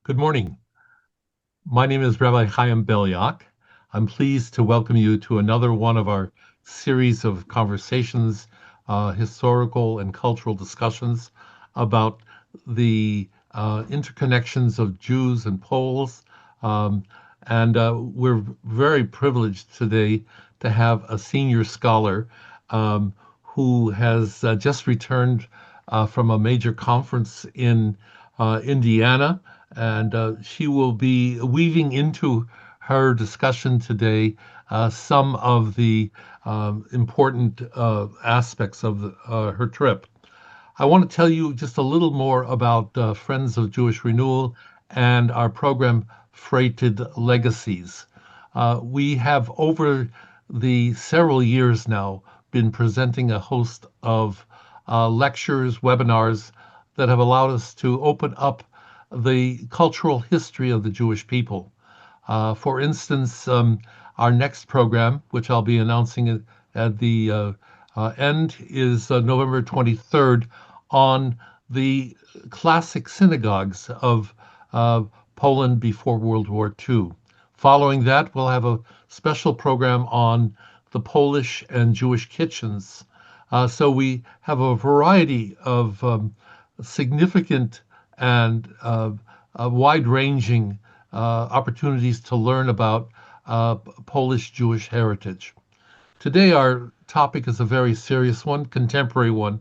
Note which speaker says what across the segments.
Speaker 1: Good morning. My name is Rabbi Chaim Belyak. I'm pleased to welcome you to another one of our series of conversations, historical and cultural discussions about the interconnections of Jews and Poles. Um, and we're very privileged today to have a senior scholar who has just returned from a major conference in Indiana, and she will be weaving into her discussion today some of the important aspects of her trip. I want to tell you just a little more about Friends of Jewish Renewal and our program, Freighted Legacies. We have, over the several years now, been presenting a host of lectures, webinars that have allowed us to open up the cultural history of the Jewish people. For instance, our next program, which I'll be announcing at the end, is November 23rd on the classic synagogues of Poland before World War II. Following that, we'll have a special program on the Polish and Jewish kitchens. So we have a variety of significant and wide-ranging opportunities to learn about Polish Jewish heritage. Today, our topic is a very serious one, contemporary one,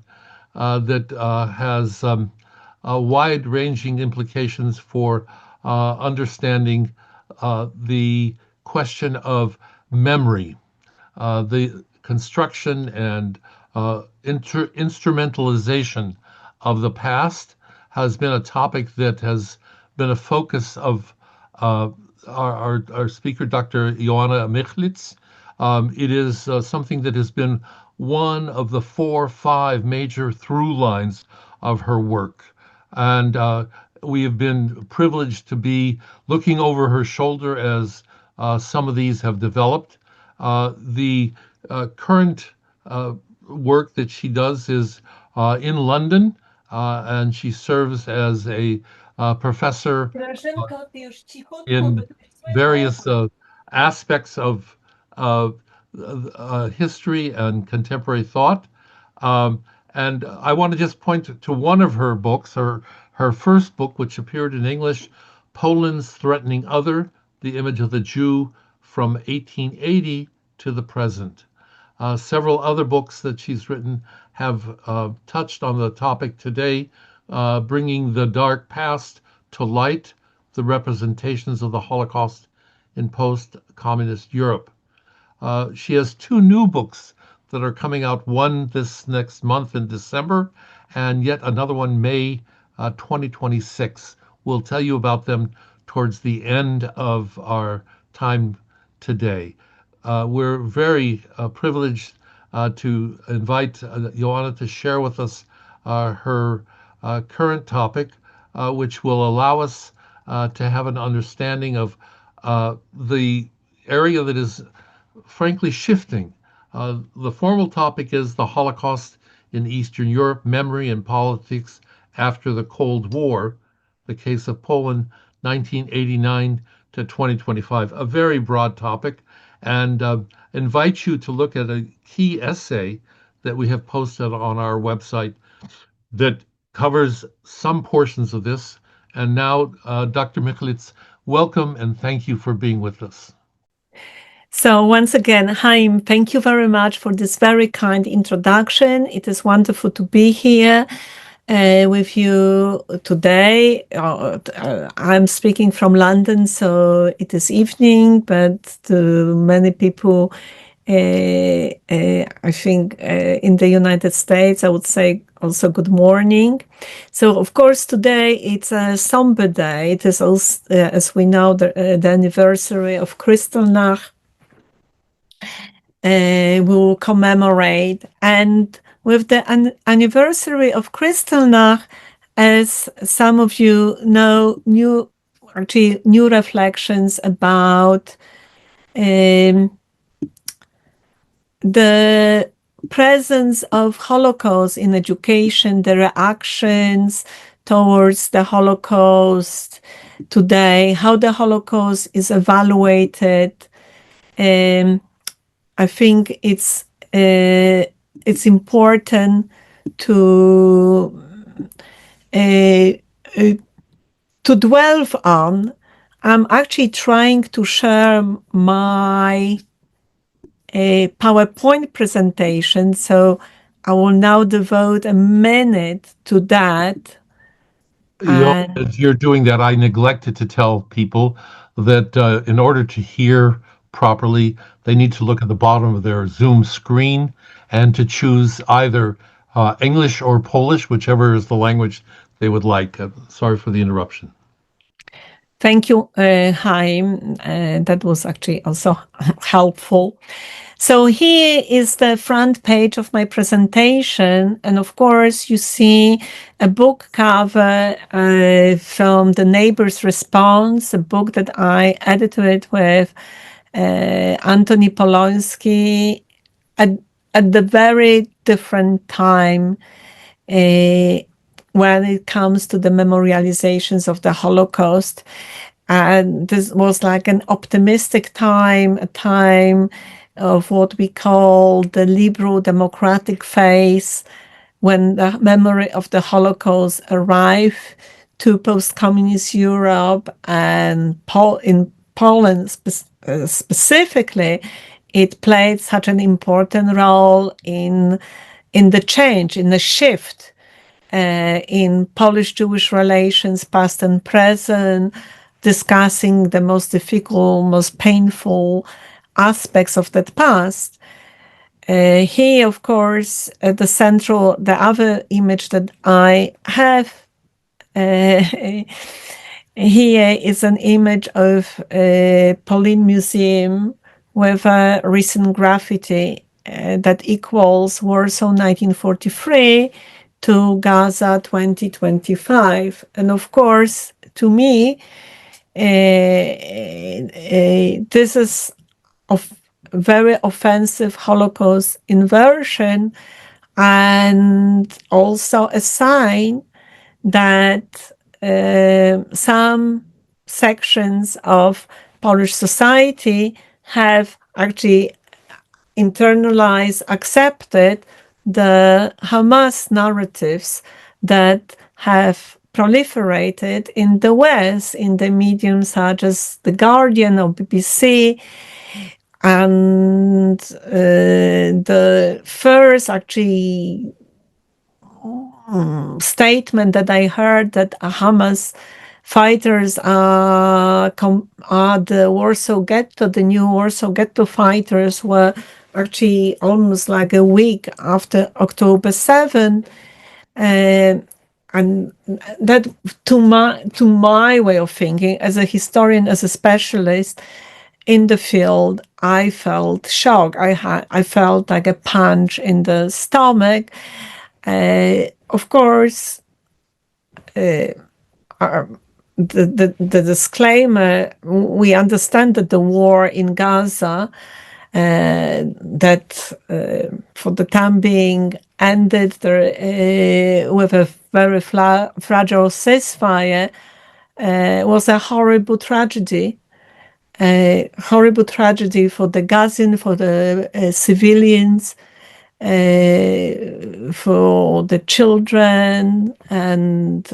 Speaker 1: that has wide-ranging implications for understanding the question of memory, the construction and instrumentalization of the past has been a topic that has been a focus of our speaker, Dr. Joanna Michlic. It is something that has been one of the 4 or 5 major through lines of her work. And we have been privileged to be looking over her shoulder as some of these have developed. The current work that she does is in London, and she serves as a professor in various aspects of history and contemporary thought. Um, and I want to just point to one of her books, her first book, which appeared in English, Poland's Threatening Other, The Image of the Jew from 1880 to the Present. Several other books that she's written have touched on the topic today, bringing the dark past to light, the representations of the Holocaust in post-communist Europe. She has 2 new books that are coming out, one this next month in December, and yet another one May 2026. We'll tell you about them towards the end of our time today. We're very privileged to invite Joanna to share with us her current topic, which will allow us to have an understanding of the area that is frankly shifting. The formal topic is the Holocaust in Eastern Europe, memory and politics after the Cold War, the case of Poland, 1989 to 2025, a very broad topic, and invite you to look at a key essay that we have posted on our website that covers some portions of this. And now, Dr. Michalic, welcome and thank you for being with us.
Speaker 2: So once again, Chaim, thank you very much for this very kind introduction. It is wonderful to be here with you today. I'm speaking from London, so it is evening, but to many people, I think in the United States, I would say also good morning. So of course today it's a somber day. It is also, as we know, the anniversary of Kristallnacht. We will commemorate, and with the anniversary of Kristallnacht, as some of you know, new reflections about the presence of Holocaust in education, the reactions towards the Holocaust, today, how the Holocaust is evaluated. I think it's important to dwell on. I'm actually trying to share my PowerPoint presentation, so I will now devote a minute to that. And
Speaker 1: As you're doing that, I neglected to tell people that in order to hear properly, they need to look at the bottom of their Zoom screen and to choose either English or Polish, whichever is the language they would like. Sorry for the interruption.
Speaker 2: thank you, Chaim. That was actually also helpful. So here is the front page of my presentation. And of course, you see a book cover from The Neighbor's Response, a book that I edited with Antoni Polonsky at the very different time when it comes to the memorializations of the Holocaust. And this was like an optimistic time, a time of what we call the liberal democratic phase, when the memory of the Holocaust arrived to post-communist Europe, and in Poland specifically, it played such an important role in the change, in the shift in Polish-Jewish relations, past and present, discussing the most difficult, most painful aspects of that past. Here, of course, the other image that I have here is an image of Polin Museum with a recent graffiti that equals Warsaw 1943 to Gaza 2025. And of course, to me, this is a very offensive Holocaust inversion, and also a sign that some sections of Polish society have actually internalized, accepted the Hamas narratives that have proliferated in the West, in the mediums such as The Guardian or BBC. And the first actually statement that I heard, that Hamas fighters are the Warsaw Ghetto, the new Warsaw Ghetto fighters, were actually almost like a week after October 7. And that, to my way of thinking, as a historian, as a specialist in the field, I felt shock. I felt like a punch in the stomach. Of course, the disclaimer: we understand that the war in Gaza, that for the time being ended with a very fragile ceasefire, was a horrible tragedy. A horrible tragedy for the Gazan, for the civilians, for the children and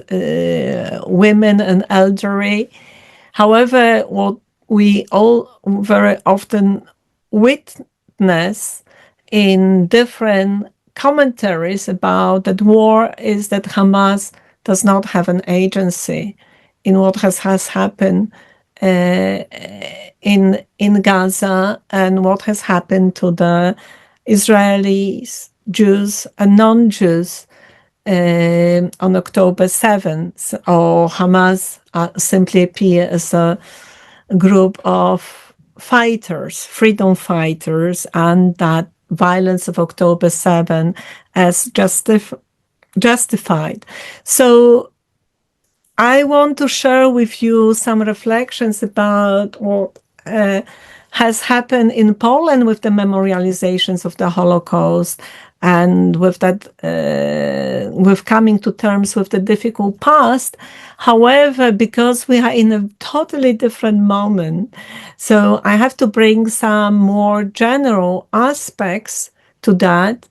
Speaker 2: women and elderly. However, what we all very often witness in different commentaries about that war is that Hamas does not have an agency in what has happened in Gaza, and what has happened to the Israelis, Jews and non-Jews on October 7th, or Hamas simply appear as a group of fighters, freedom fighters, and that violence of October 7 as justified. So I want to share with you some reflections about what has happened in Poland with the memorializations of the Holocaust, and with that, with coming to terms with the difficult past. However, because we are in a totally different moment, so I have to bring some more general aspects to that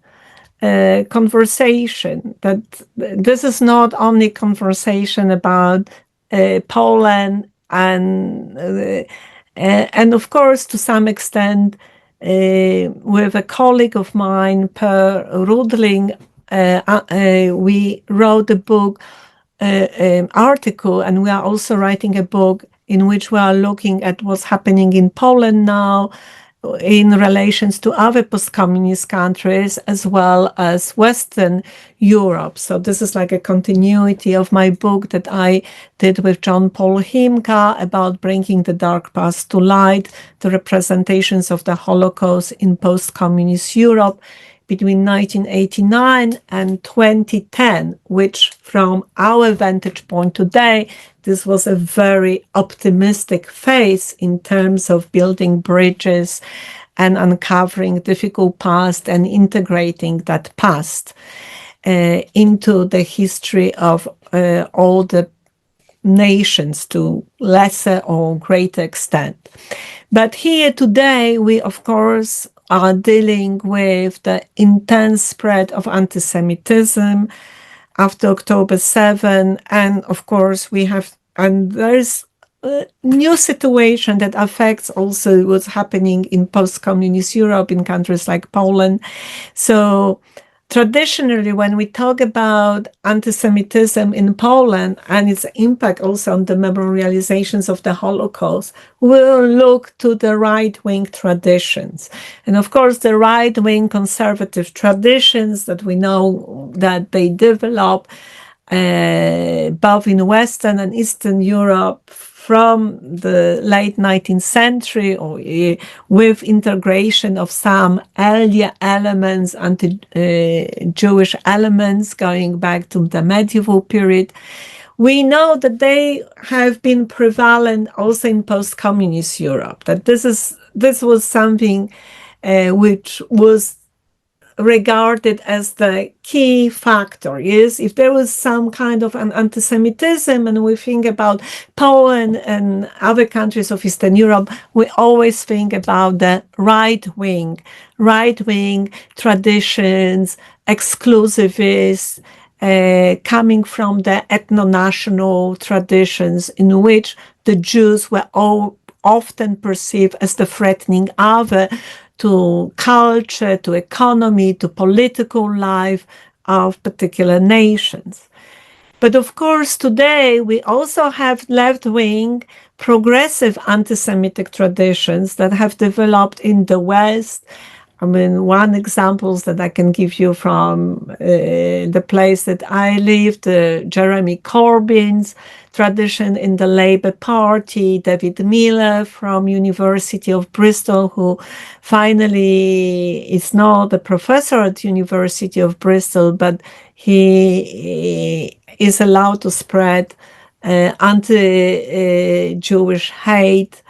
Speaker 2: conversation. That this is not only conversation about Poland and of course, to some extent, with a colleague of mine, Per Rudling, we wrote a book, article, and we are also writing a book in which we are looking at what's happening in Poland now in relations to other post-communist countries as well as Western Europe. So this is like a continuity of my book that I did with John Paul Himka about bringing the dark past to light, the representations of the Holocaust in post-communist Europe between 1989 and 2010, which from our vantage point today, this was a very optimistic phase in terms of building bridges and uncovering difficult past and integrating that past into the history of all the nations to lesser or greater extent. But here today, we of course are dealing with the intense spread of anti-Semitism after October 7. And of course, there's a new situation that affects also what's happening in post-communist Europe, in countries like Poland. So traditionally, when we talk about anti-Semitism in Poland and its impact also on the memorializations of the Holocaust, we'll look to the right-wing traditions. And of course, the right-wing conservative traditions that we know that they develop both in Western and Eastern Europe from the late 19th century, or with integration of some earlier elements, anti-Jewish elements going back to the medieval period. We know that they have been prevalent also in post-communist Europe, that this was something which was regarded as the key factor. Is if there was some kind of an anti-Semitism, and we think about Poland and other countries of Eastern Europe, we always think about the right-wing traditions, exclusivists, coming from the ethno-national traditions in which the Jews were all often perceived as the threatening other to culture, to economy, to political life of particular nations. But of course, today we also have left-wing, progressive anti-Semitic traditions that have developed in the West. I mean, one example that I can give you from the place that I lived, Jeremy Corbyn's tradition in the Labour Party, David Miller from University of Bristol, who finally is not a professor at University of Bristol, but he is allowed to spread anti-Jewish hate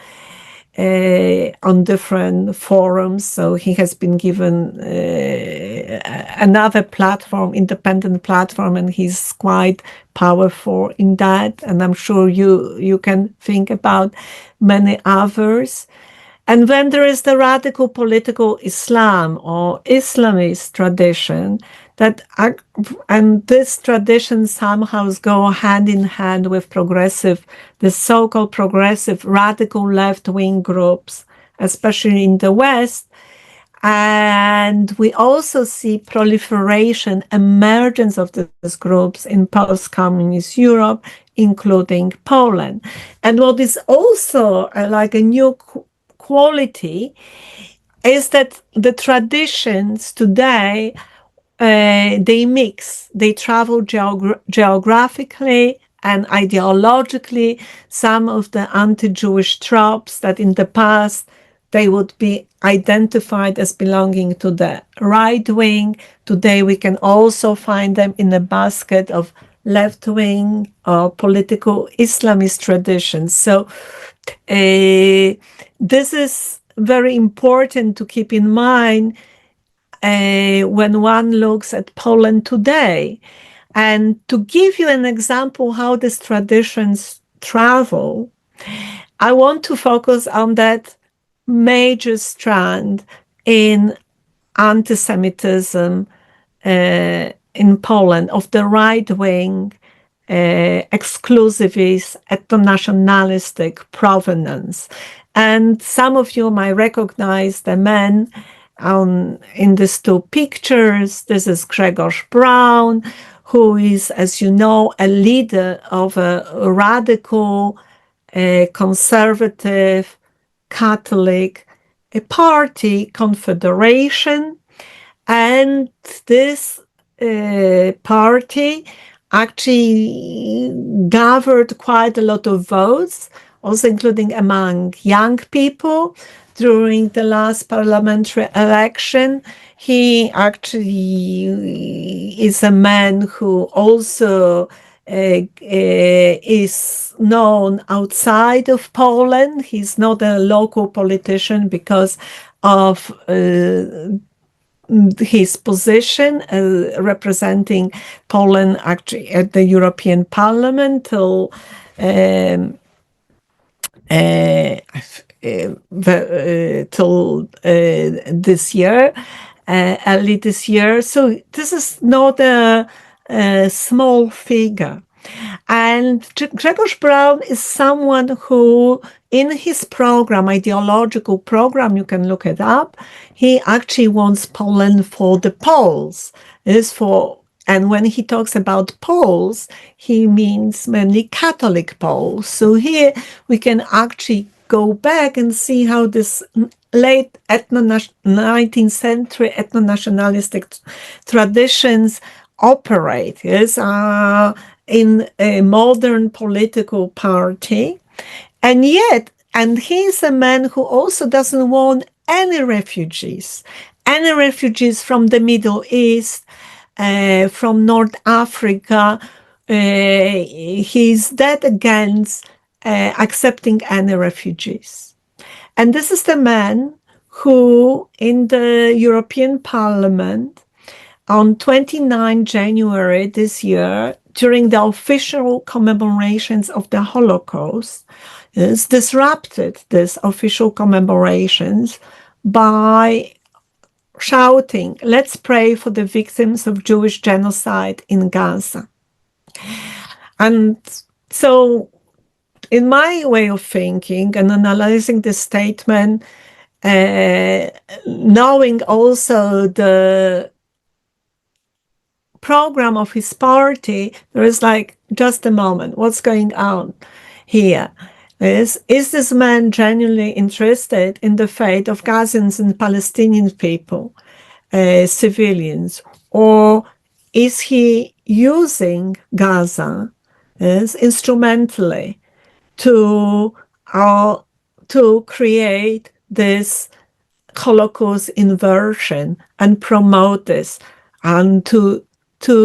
Speaker 2: on different forums. So he has been given another platform, independent platform, and he's quite powerful in that. And I'm sure you can think about many others. And then there is the radical political Islam or Islamist tradition and this tradition somehow go hand in hand with the so-called progressive radical left-wing groups, especially in the West. And we also see proliferation, emergence of these groups in post-communist Europe, including Poland. And what is also like a new quality is that the traditions today, they mix, they travel geographically and ideologically. Some of the anti-Jewish tropes that in the past they would be identified as belonging to the right wing, today we can also find them in a basket of left-wing or political Islamist traditions. So this is very important to keep in mind when one looks at Poland today. And to give you an example how these traditions travel, I want to focus on that major strand in anti-Semitism in Poland of the right-wing exclusivist, ethno-nationalistic provenance. And some of you might recognize the men in these two pictures. This is Grzegorz Braun, who is, as you know, a leader of a radical, conservative, Catholic party, Confederation. And this party actually gathered quite a lot of votes, also including among young people during the last parliamentary election. He actually is a man who also is known outside of Poland. He's not a local politician because of his position representing Poland actually at the European Parliament till this year, early this year. So this is not a small figure. And Grzegorz Braun is someone who, in his program, ideological program, you can look it up, he actually wants Poland for the Poles. And when he talks about Poles, he means mainly Catholic Poles. So here we can actually go back and see how this late 19th century ethno-nationalistic traditions operate. Yes, in a modern political party. And he's a man who also doesn't want any refugees from the Middle East, from North Africa. He's dead against accepting any refugees. And this is the man who, in the European Parliament, on 29 January this year, during the official commemorations of the Holocaust, disrupted these official commemorations by shouting, "Let's pray for the victims of Jewish genocide in Gaza." And so, in my way of thinking and analyzing this statement, knowing also the program of his party, there is like, just a moment, what's going on here? Is this man genuinely interested in the fate of Gazans and Palestinian people, civilians, or is he using Gaza instrumentally to create this Holocaust inversion and promote this, and to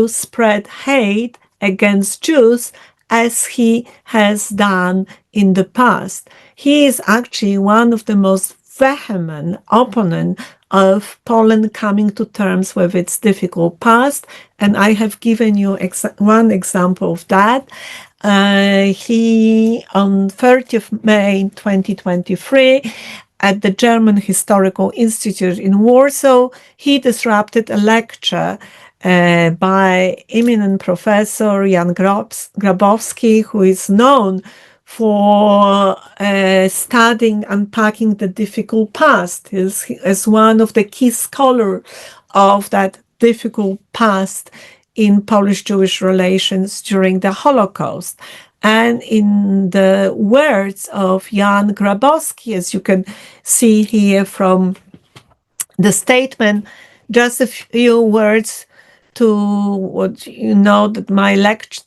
Speaker 2: spread hate against Jews as he has done in the past? He is actually one of the most vehement opponents of Poland coming to terms with its difficult past, and I have given you one example of that. He, on 30th May 2023, at the German Historical Institute in Warsaw, he disrupted a lecture by eminent professor Jan Grabowski, who is known for studying, unpacking the difficult past, as one of the key scholars of that difficult past in Polish-Jewish relations during the Holocaust. And in the words of Jan Grabowski, as you can see here from the statement, just a few words to what you know, that my lecture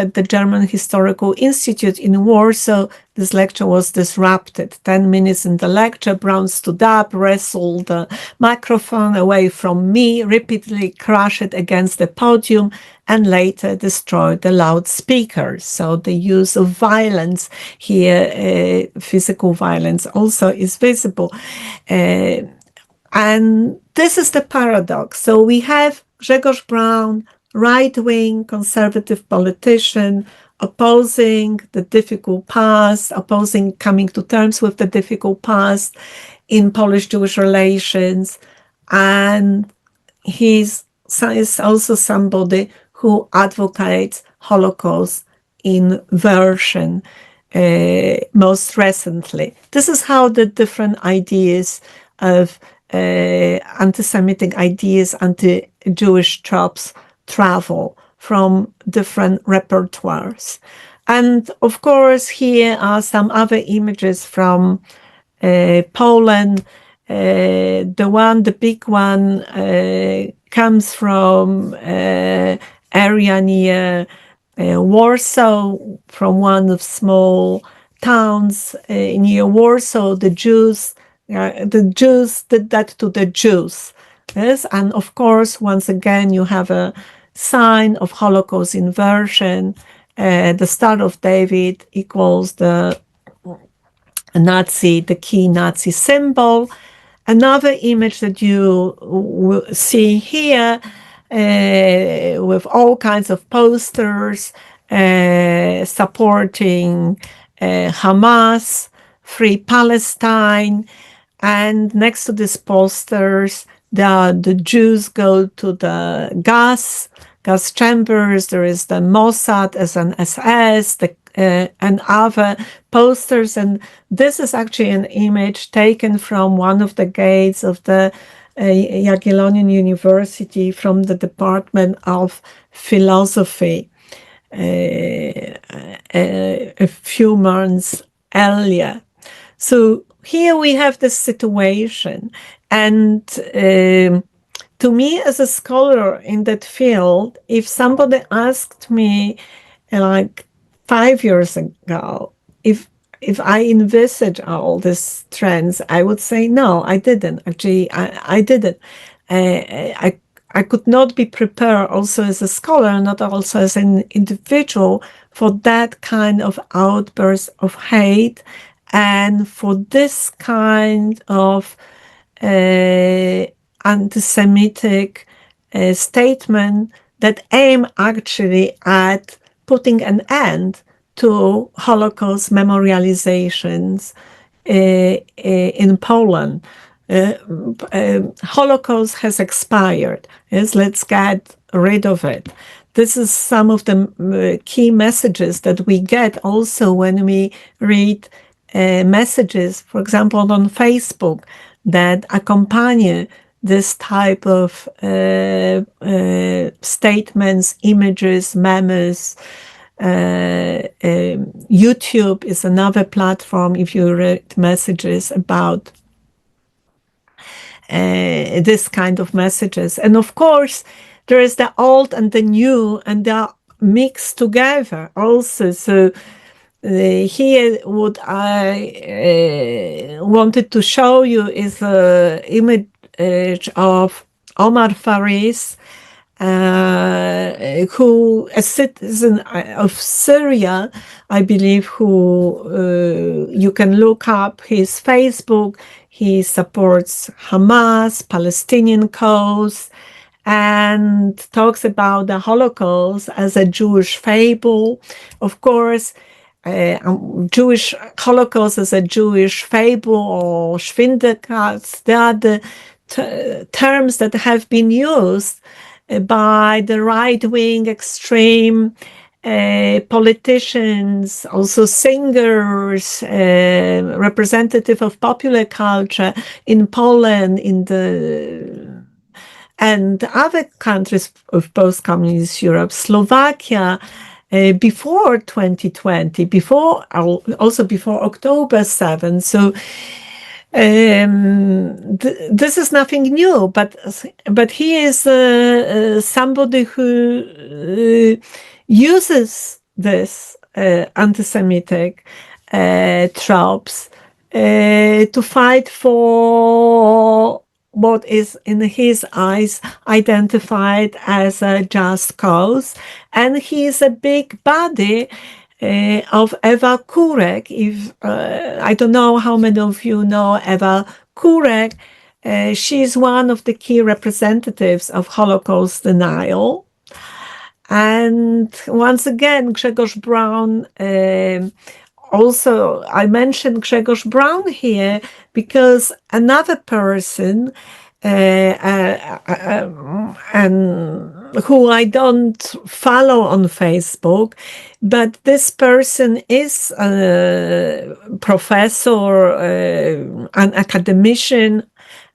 Speaker 2: at the German Historical Institute in Warsaw, this lecture was disrupted. 10 minutes in the lecture, Braun stood up, wrestled the microphone away from me, repeatedly crashed it against the podium, and later destroyed the loudspeakers. So the use of violence here, physical violence, also is visible. And this is the paradox. So we have Grzegorz Braun, right-wing conservative politician, opposing the difficult past, opposing coming to terms with the difficult past in Polish-Jewish relations. And he's is also somebody who advocates Holocaust inversion most recently. This is how the different ideas of anti-Semitic ideas, anti-Jewish tropes travel from different repertoires. And of course, here are some other images from Poland. The big one comes from area near Warsaw, from one of small towns near Warsaw. The Jews did that to the Jews. Yes, and of course, once again, you have a sign of Holocaust inversion. The Star of David equals the Nazi, the key Nazi symbol. Another image that you will see here with all kinds of posters supporting Hamas, Free Palestine, and next to these posters, the Jews go to the gas chambers. There is the Mossad as an SS, and other posters. And this is actually an image taken from one of the gates of the Jagiellonian University from the Department of Philosophy a few months earlier. So here we have this situation. And to me, as a scholar in that field, if somebody asked me like 5 years ago, if I envisage all these trends, I would say no, I didn't. Actually, I didn't. I could not be prepared also as a scholar, not also as an individual, for that kind of outburst of hate and for this kind of anti-Semitic statement that aim actually at putting an end to Holocaust memorializations in Poland. Holocaust has expired. Yes, let's get rid of it. This is some of the key messages that we get also when we read messages, for example, on Facebook, that accompany this type of statements, images, memes. YouTube is another platform if you read messages about this kind of messages. And of course, there is the old and the new, and they are mixed together also. So here what I wanted to show you is an image of Omar Faris, who, a citizen of Syria, I believe, who you can look up his Facebook. He supports Hamas, Palestinian cause, and talks about the Holocaust as a Jewish fable. Of course, Jewish Holocaust as a Jewish fable or Schwindelkatz, they are the terms that have been used by the right-wing extreme politicians, also singers, representative of popular culture in Poland, and other countries of post-communist Europe, Slovakia, before 2020, also before October 7. So this is nothing new, but he is somebody who uses this anti-Semitic tropes to fight for what is in his eyes identified as a just cause. And he is a big body of Eva Kurek. If I don't know how many of you know Eva Kurek. She is one of the key representatives of Holocaust denial. And once again, Grzegorz Braun, also, I mentioned Grzegorz Braun here because another person, and who I don't follow on Facebook, but this person is a professor, an academician.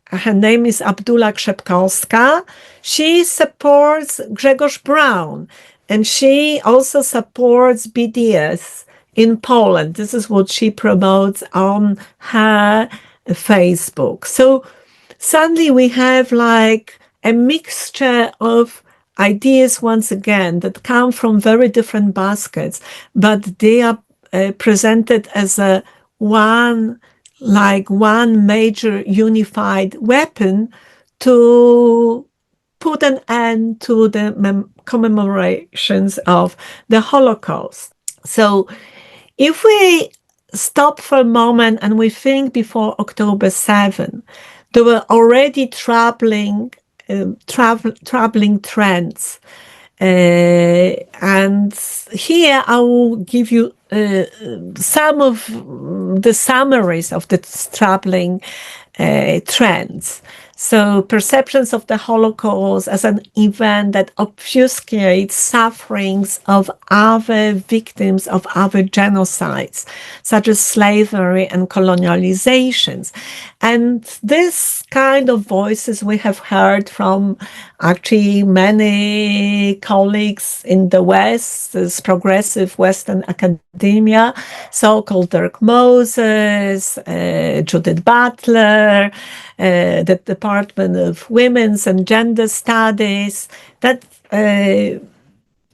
Speaker 2: Her name is Abdula Krzepkowska. She supports Grzegorz Braun, and she also supports BDS in Poland. This is what she promotes on her Facebook. So suddenly we have like a mixture of ideas once again that come from very different baskets, but they are presented as a one major unified weapon to put an end to the commemorations of the Holocaust. So if we stop for a moment and we think before October 7, there were already troubling trends. And here I will give you some of the summaries of the troubling trends. So perceptions of the Holocaust as an event that obfuscates sufferings of other victims of other genocides, such as slavery and colonializations. And this kind of voices we have heard from actually many colleagues in the West, this progressive Western academia, so-called Dirk Moses, Judith Butler, the Department of Women's and Gender Studies, that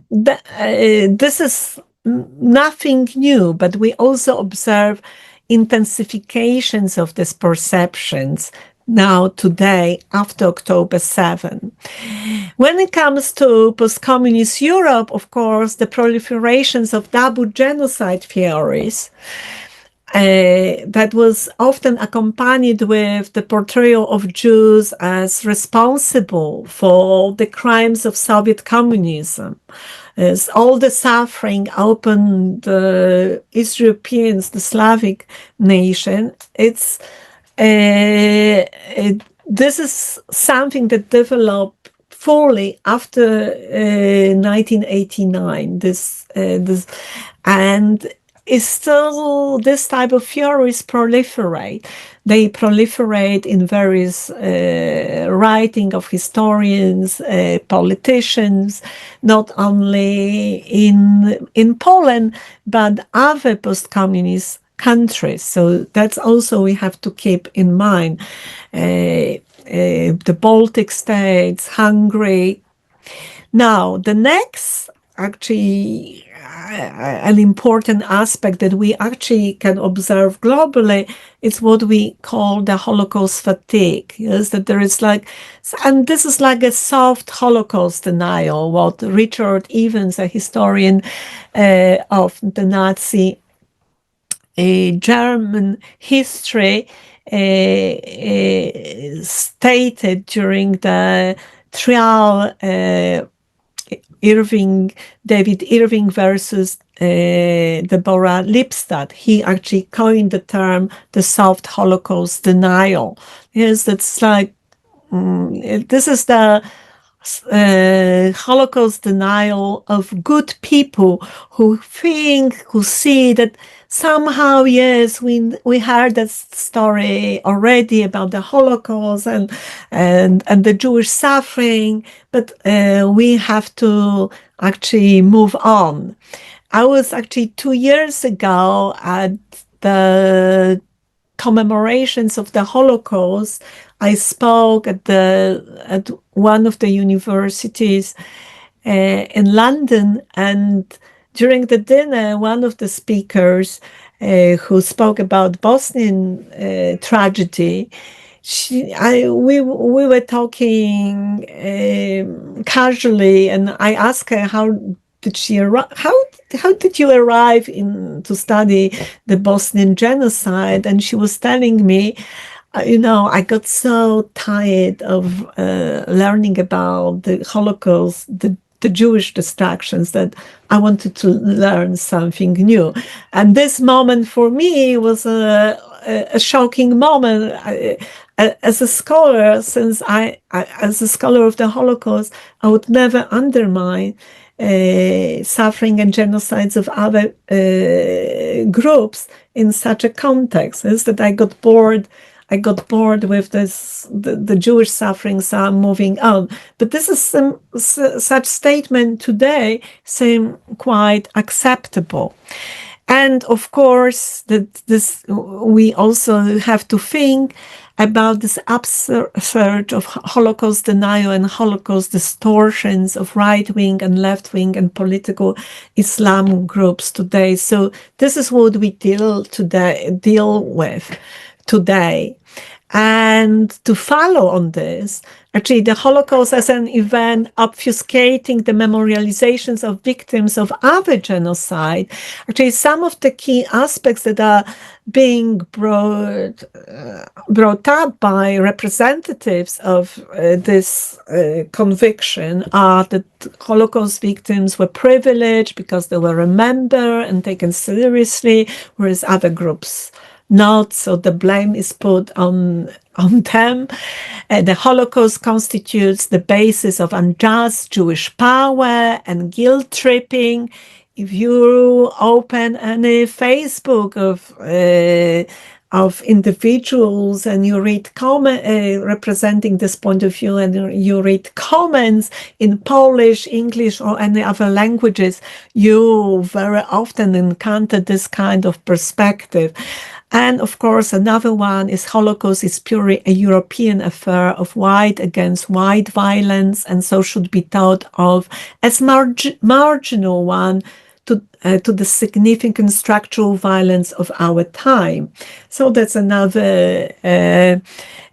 Speaker 2: this is nothing new, but we also observe intensifications of these perceptions now today after October 7. When it comes to post-communist Europe, of course, the proliferations of double genocide theories that was often accompanied with the portrayal of Jews as responsible for the crimes of Soviet communism. As all the suffering opened the East Europeans, the Slavic nation, this is something that developed fully after 1989. And is still this type of theories proliferate. They proliferate in various writing of historians, politicians, not only in Poland, but other post-communist countries. So that's also we have to keep in mind. The Baltic states, Hungary. Now, the next actually an important aspect that we actually can observe globally is what we call the Holocaust fatigue. Yes, that there is and this is like a soft Holocaust denial, what Richard Evans, a historian of the Nazi German history, stated during the trial David Irving versus Deborah Lipstadt. He actually coined the term the soft Holocaust denial. Yes, that's like, this is the Holocaust denial of good people who see that somehow, yes, we heard that story already about the Holocaust and the Jewish suffering, but we have to actually move on. I was actually 2 years ago at the commemorations of the Holocaust. I spoke at one of the universities in London, and during the dinner, one of the speakers who spoke about Bosnian tragedy, we were talking casually, and I asked her how did she arrive? How did you arrive to study the Bosnian genocide? And she was telling me, I got so tired of learning about the Holocaust, the Jewish distractions, that I wanted to learn something new. And this moment for me was a shocking moment. As a scholar, as a scholar of the Holocaust, I would never undermine suffering and genocides of other groups in such a context. Is that I got bored with the Jewish suffering, so I'm moving on. But this is such statement today seem quite acceptable. And of course, we also have to think about this upsurge of Holocaust denial and Holocaust distortions of right-wing and left-wing and political Islam groups today. So this is what we deal with today. And to follow on this, actually, the Holocaust as an event obfuscating the memorializations of victims of other genocide, actually, some of the key aspects that are being brought up by representatives of this conviction are that Holocaust victims were privileged because they were remembered and taken seriously, whereas other groups not, so the blame is put on them. The Holocaust constitutes the basis of unjust Jewish power and guilt tripping. If you open any Facebook of individuals and you read representing this point of view, and you read comments in Polish, English, or any other languages, you very often encounter this kind of perspective. And of course, another one is Holocaust is purely a European affair of white against white violence, and so should be thought of as marginal one to the significant structural violence of our time. So that's another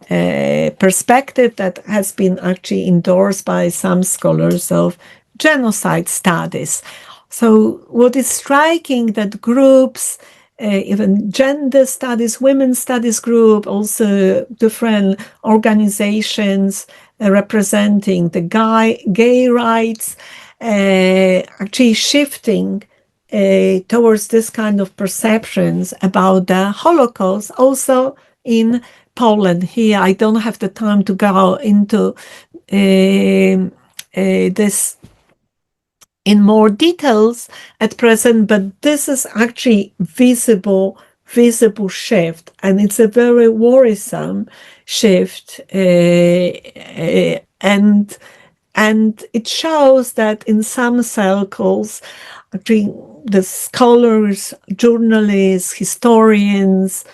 Speaker 2: perspective that has been actually endorsed by some scholars of genocide studies. So what is striking that groups, even gender studies, women's studies group, also different organizations representing the gay rights, actually shifting towards this kind of perceptions about the Holocaust, also in Poland. Here, I don't have the time to go into this in more details at present, but this is actually visible shift, and it's a very worrisome shift, and it shows that in some circles, actually, the scholars, journalists, historians,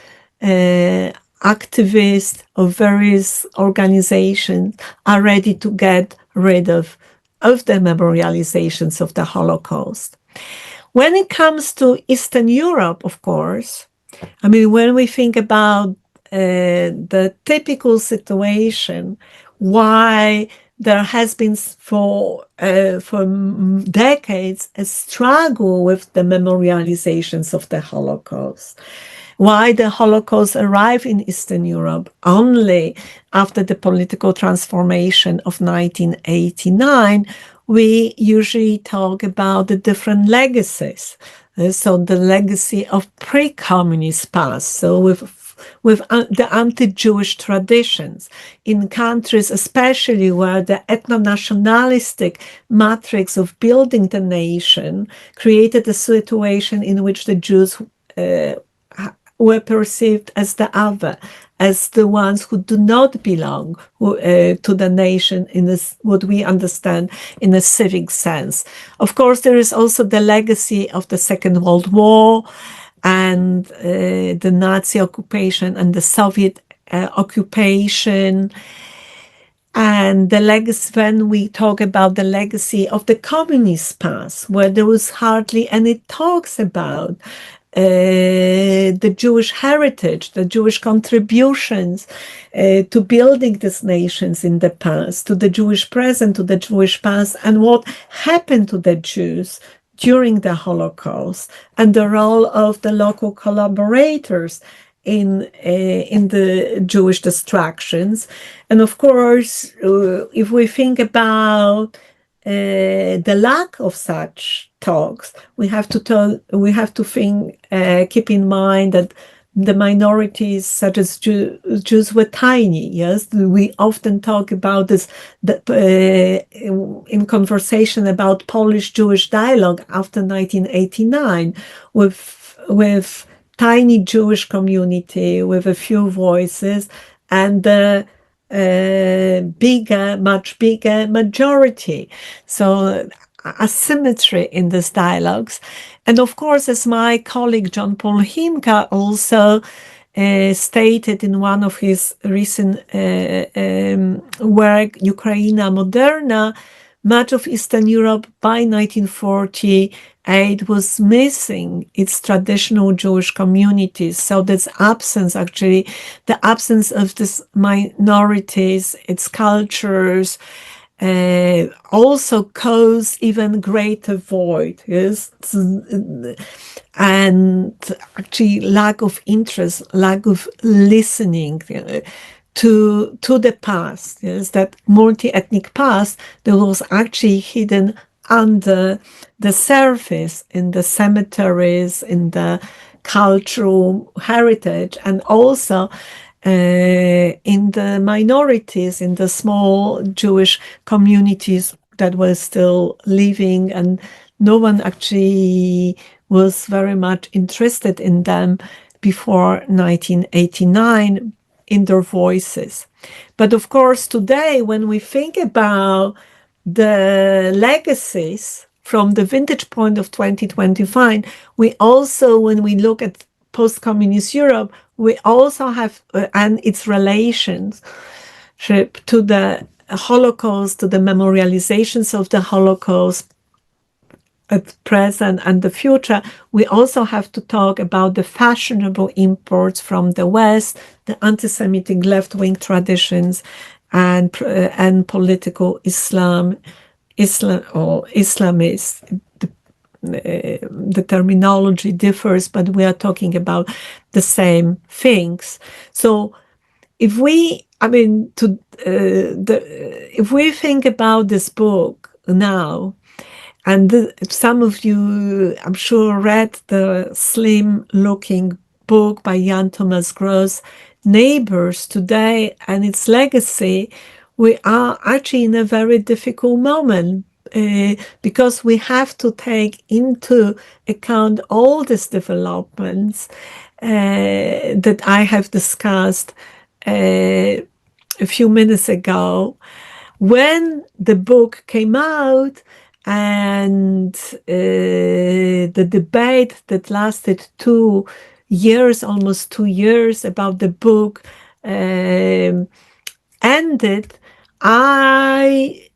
Speaker 2: activists of various organizations are ready to get rid of the memorializations of the Holocaust. When it comes to Eastern Europe, of course, I mean, when we think about the typical situation, why there has been for decades a struggle with the memorializations of the Holocaust. Why the Holocaust arrived in Eastern Europe only after the political transformation of 1989, we usually talk about the different legacies. So the legacy of pre-communist past, so with the anti-Jewish traditions in countries, especially where the ethno-nationalistic matrix of building the nation created a situation in which the Jews were perceived as the other, as the ones who do not belong to the nation in what we understand in a civic sense. Of course, there is also the legacy of the Second World War and the Nazi occupation and the Soviet occupation. And the legacy, when we talk about the legacy of the communist past, where there was hardly any talks about the Jewish heritage, the Jewish contributions to building these nations in the past, to the Jewish present, to the Jewish past, and what happened to the Jews during the Holocaust, and the role of the local collaborators in the Jewish distractions. And of course, if we think about the lack of such talks, we have to think, keep in mind that the minorities, such as Jews, were tiny. Yes, we often talk about this in conversation about Polish-Jewish dialogue after 1989, with tiny Jewish community with a few voices and the much bigger majority. So asymmetry in these dialogues. And of course, as my colleague John Paul Himka also stated in one of his recent work, Ukraina Moderna, much of Eastern Europe by 1948 was missing its traditional Jewish communities. So this absence, actually, the absence of these minorities, its cultures, also cause even greater void, yes, and actually lack of interest, lack of listening to the past, yes, that multi-ethnic past that was actually hidden under the surface in the cemeteries, in the cultural heritage, and also in the minorities, in the small Jewish communities that were still living, and no one actually was very much interested in them before 1989, in their voices. But of course, today, when we think about the legacies from the vintage point of 2025, we also, when we look at post-communist Europe, we also have, and its relationship to the Holocaust, to the memorializations of the Holocaust at present and the future, we also have to talk about the fashionable imports from the West, the anti-Semitic left-wing traditions, and political Islam or Islamist. The terminology differs, but we are talking about the same things. So if we, if we think about this book now, and some of you, I'm sure, read the slim-looking book by Jan Thomas Gross, Neighbors, today, and its legacy, we are actually in a very difficult moment, because we have to take into account all these developments that I have discussed a few minutes ago. When the book came out, and the debate that lasted 2 years, almost 2 years, about the book ended, I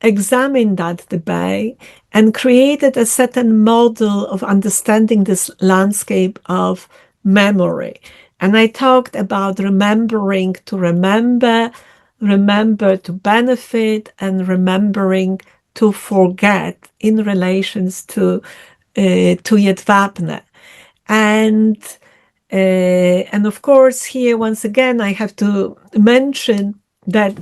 Speaker 2: examined that debate and created a certain model of understanding this landscape of memory. And I talked about remembering to remember, remember to benefit, and remembering to forget in relations to Jedwabne. And of course, here once again I have to mention that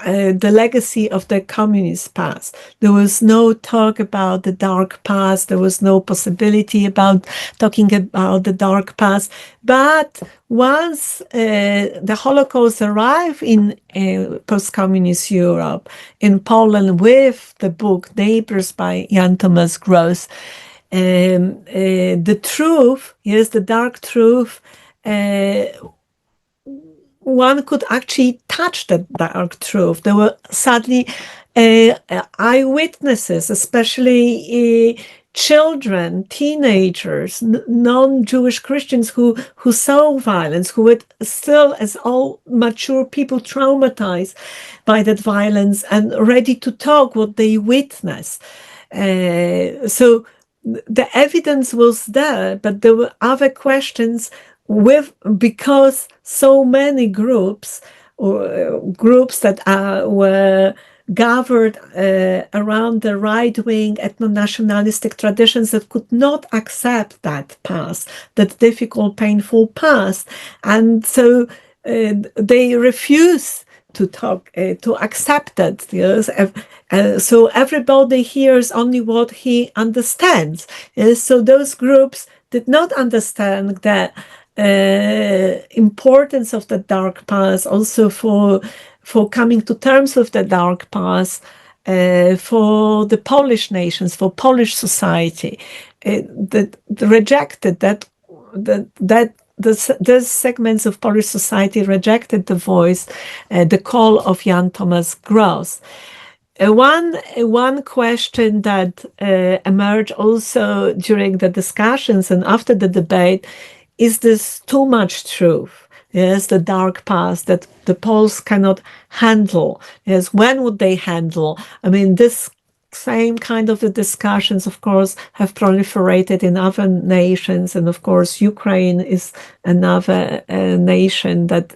Speaker 2: the legacy of the communist past. There was no talk about the dark past. There was no possibility about talking about the dark past. But once the Holocaust arrived in post-communist Europe, in Poland, with the book Neighbors by Jan Thomas Gross, the truth, yes, the dark truth, one could actually touch the dark truth. There were sadly eyewitnesses, especially children, teenagers, non-Jewish Christians who saw violence, who were still, as all mature people, traumatized by that violence and ready to talk what they witnessed. So the evidence was there, but there were other questions because so many groups that were gathered around the right-wing ethno-nationalistic traditions that could not accept that past, that difficult, painful past. And so they refuse to talk, to accept that. Yes? So everybody hears only what he understands. Yes? So those groups did not understand the importance of the dark past, also for coming to terms with the dark past, for the Polish nations, for Polish society, that rejected those segments of Polish society rejected the voice, the call of Jan Thomas Gross. One question that emerged also during the discussions and after the debate is this too much truth? Yes, the dark past that the Poles cannot handle. Yes, when would they handle? I mean, this same kind of the discussions, of course, have proliferated in other nations, and of course, Ukraine is another nation that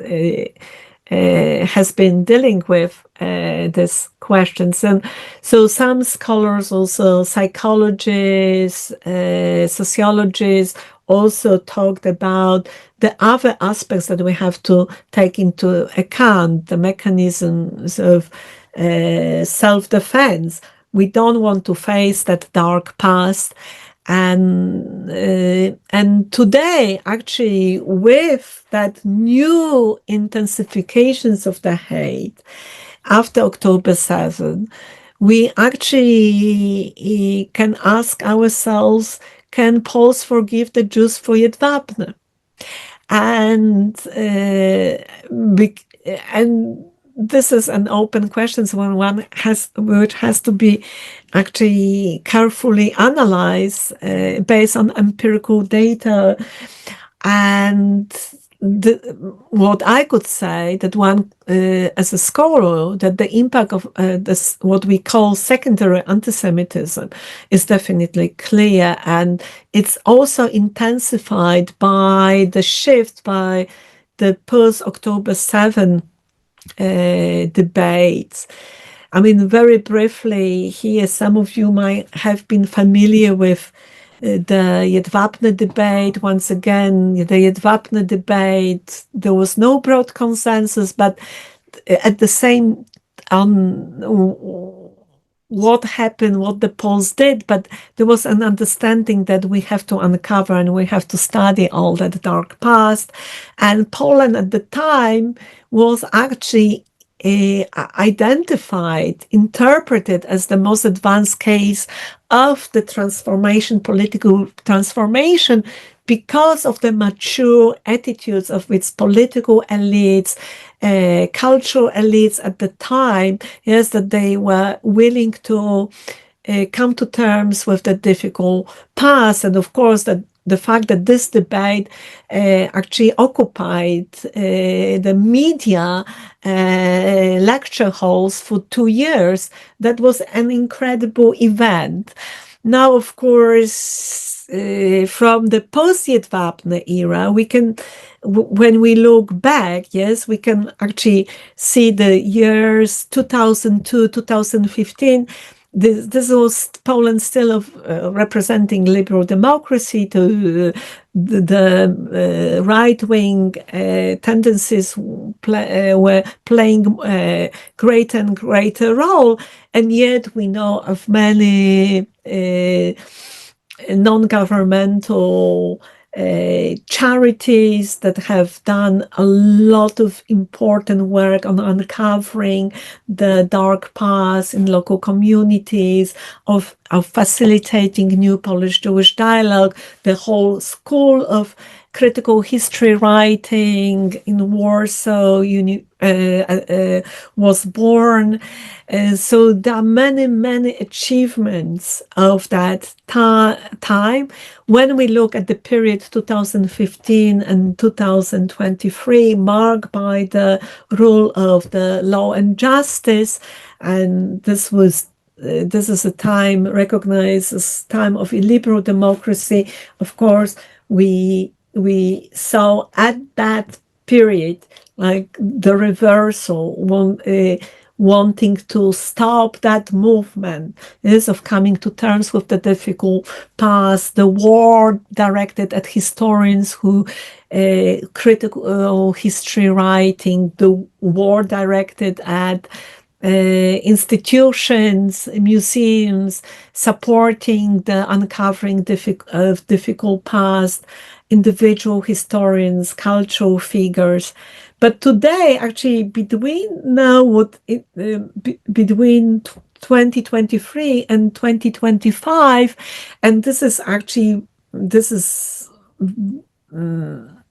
Speaker 2: has been dealing with these questions. And so some scholars, also psychologists, sociologists, also talked about the other aspects that we have to take into account, the mechanisms of self-defense. We don't want to face that dark past. And today, actually, with that new intensifications of the hate after October 7, we actually can ask ourselves, can Poles forgive the Jews for Jedwabne? And this is an open question, which has to be actually carefully analyzed based on empirical data. And what I could say that one, as a scholar, that the impact of this, what we call secondary anti-Semitism, is definitely clear, and it's also intensified by the shift, by the post-October 7 debates. I mean, very briefly here, some of you might have been familiar with the Jedwabne debate. Once again, the Jedwabne debate, there was no broad consensus, but at the same what happened, what the Poles did, but there was an understanding that we have to uncover and we have to study all that dark past. And Poland at the time was actually identified, interpreted as the most advanced case of the transformation, political transformation, because of the mature attitudes of its political elites, cultural elites at the time, yes, that they were willing to come to terms with the difficult past. And of course, that the fact that this debate actually occupied the media lecture halls for 2 years, that was an incredible event. Now, of course, from the post-Jedwabne era, we can, when we look back, yes, we can actually see the years 2002, 2015. This was Poland still representing liberal democracy. To the right-wing tendencies were playing a greater and greater role, and yet we know of many non-governmental charities that have done a lot of important work on uncovering the dark past in local communities, of facilitating new Polish-Jewish dialogue. The whole school of critical history writing in Warsaw was born. So there are many, many achievements of that time. When we look at the period 2015 and 2023, marked by the rule of the law and justice, and this is a time recognized as time of illiberal democracy. Of course, we saw at that period like the reversal. wanting to stop that movement, yes, of coming to terms with the difficult past, the war directed at historians who critical history writing, the war directed at institutions, museums, supporting the uncovering of difficult past, individual historians, cultural figures. But today, actually, between 2023 and 2025, and this is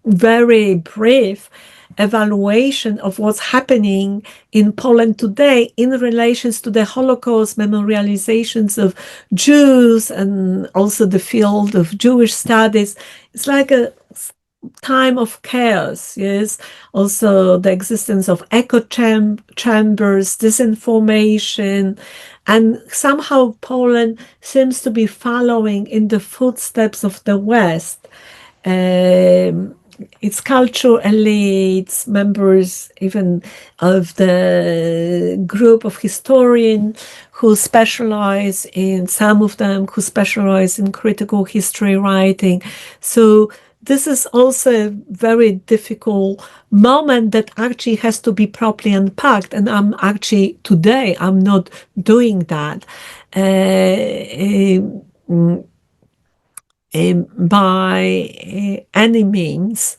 Speaker 2: very brief evaluation of what's happening in Poland today in relations to the Holocaust, memorializations of Jews, and also the field of Jewish studies. It's like a time of chaos, yes. Also the existence of echo chambers, disinformation, and somehow Poland seems to be following in the footsteps of the West. Its cultural elites, members even of the group of historians who specialize in, some of them who specialize in critical history writing. So this is also a very difficult moment that actually has to be properly unpacked. And today, I'm not doing that. By any means,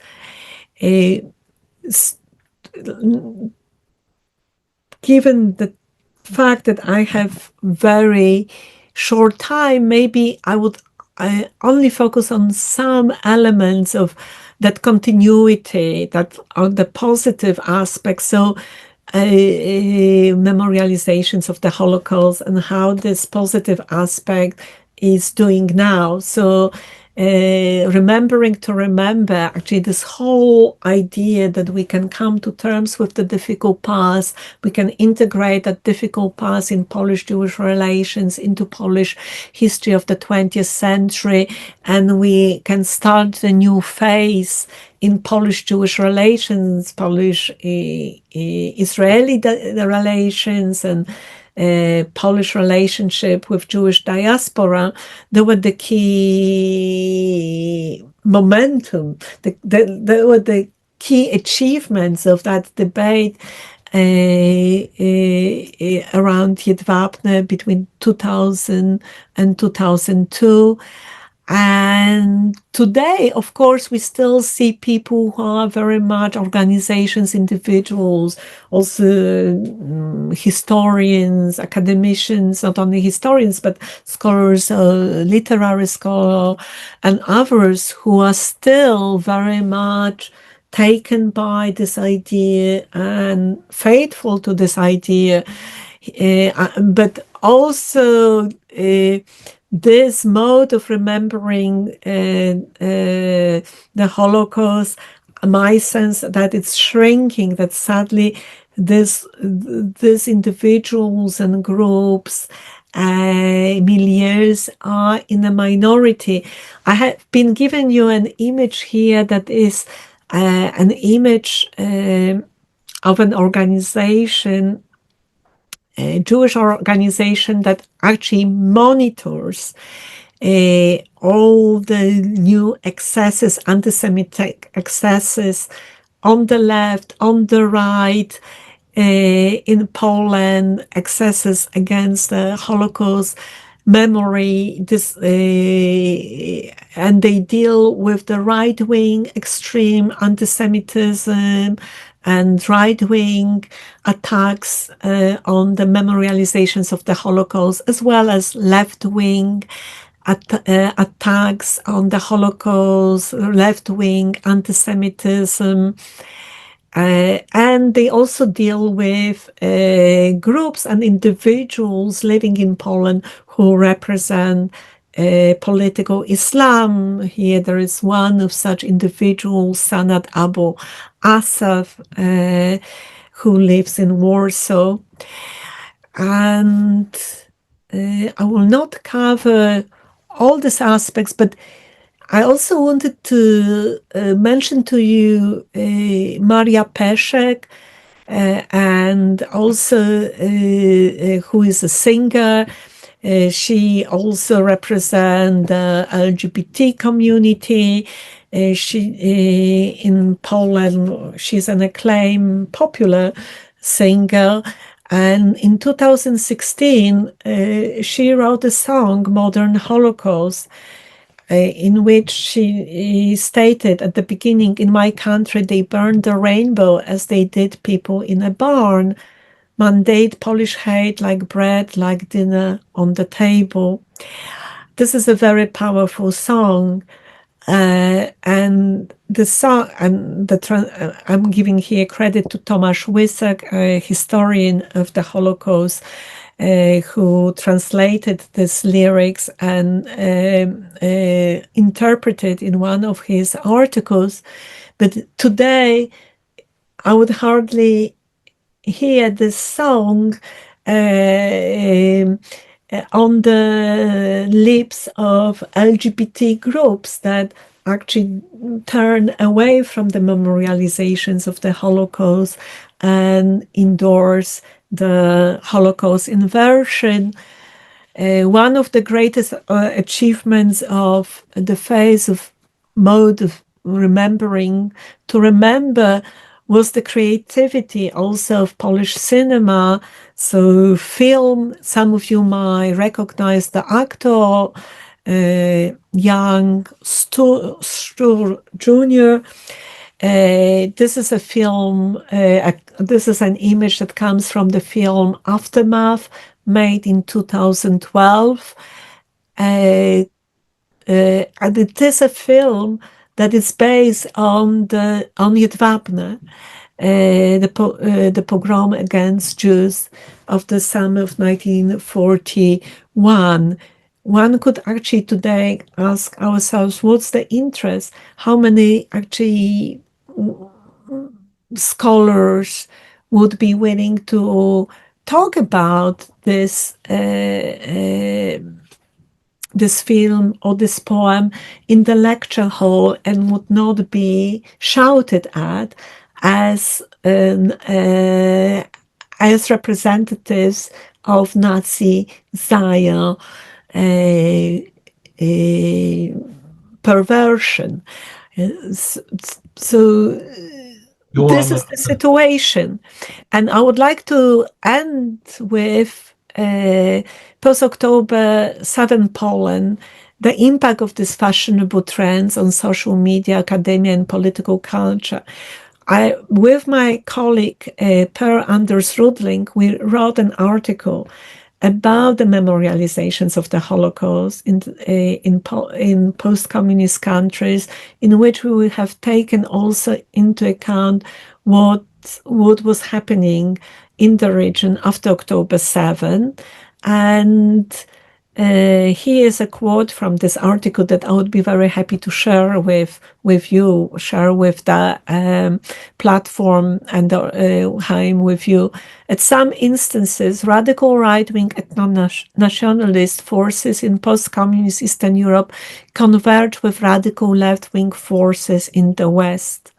Speaker 2: given the fact that I have very short time, maybe I only focus on some elements of that continuity, that are the positive aspects. So memorializations of the Holocaust and how this positive aspect is doing now. So remembering to remember, actually, this whole idea that we can come to terms with the difficult past, we can integrate that difficult past in Polish-Jewish relations into Polish history of the 20th century, and we can start a new phase in Polish-Jewish relations, Polish-Israeli relations, and Polish relationship with Jewish diaspora. They were the key momentum, they were the key achievements of that debate around Jedwabne between 2000 and 2002. And today, of course, we still see people who are very much organizations, individuals, also historians, academicians, not only historians, but scholars, literary scholars, and others who are still very much taken by this idea and faithful to this idea. But also this mode of remembering the Holocaust, my sense that it's shrinking, that sadly these individuals and groups, milieus are in a minority. I have been giving you an image here that is an image of an organization, a Jewish organization that actually monitors all the new excesses, anti-Semitic excesses on the left, on the right, in Poland, excesses against the Holocaust memory, and they deal with the right-wing extreme anti-Semitism and right-wing attacks on the memorializations of the Holocaust, as well as left-wing attacks on the Holocaust, left-wing anti-Semitism. And they also deal with groups and individuals living in Poland who represent political Islam. Here there is one of such individuals, Sanat Abu Asaf, who lives in Warsaw. And I will not cover all these aspects, but I also wanted to mention to you Maria Peszek, and also who is a singer. She also represents the LGBT community. In Poland, she's an acclaimed popular singer. And in 2016, she wrote a song, Modern Holocaust, in which she stated at the beginning, in my country, they burned the rainbow as they did people in a barn. Mandate Polish hate like bread, like dinner on the table. This is a very powerful song. And the song, and I'm giving here credit to Tomasz Łysak, a historian of the Holocaust, who translated these lyrics and interpreted in one of his articles. But today, I would hardly hear this song on the lips of LGBT groups that actually turn away from the memorializations of the Holocaust and endorse the Holocaust inversion. One of the greatest achievements of the phase of mode of remembering, to remember, was the creativity also of Polish cinema. So film, some of you might recognize the actor, young Stur Jr. This is a film, this is an image that comes from the film Aftermath, made in 2012. And it is a film that is based on Jedwabne, the pogrom against Jews of the summer of 1941. One could actually today ask ourselves, what's the interest? How many actually scholars would be willing to talk about this this film or this poem in the lecture hall and would not be shouted at as representatives of Nazi Zion perversion. So this is the situation. And I would like to end with post-October 7 Poland, the impact of these fashionable trends on social media, academia, and political culture. With my colleague Per Anders Rudling, we wrote an article about the memorializations of the Holocaust in post-communist countries, in which we have taken also into account what was happening in the region after October 7. And here is a quote from this article that I would be very happy to share with you, share with the platform and Haim with you. At some instances, radical right-wing ethno-nationalist forces in post-communist Eastern Europe converge with radical left-wing forces in the West.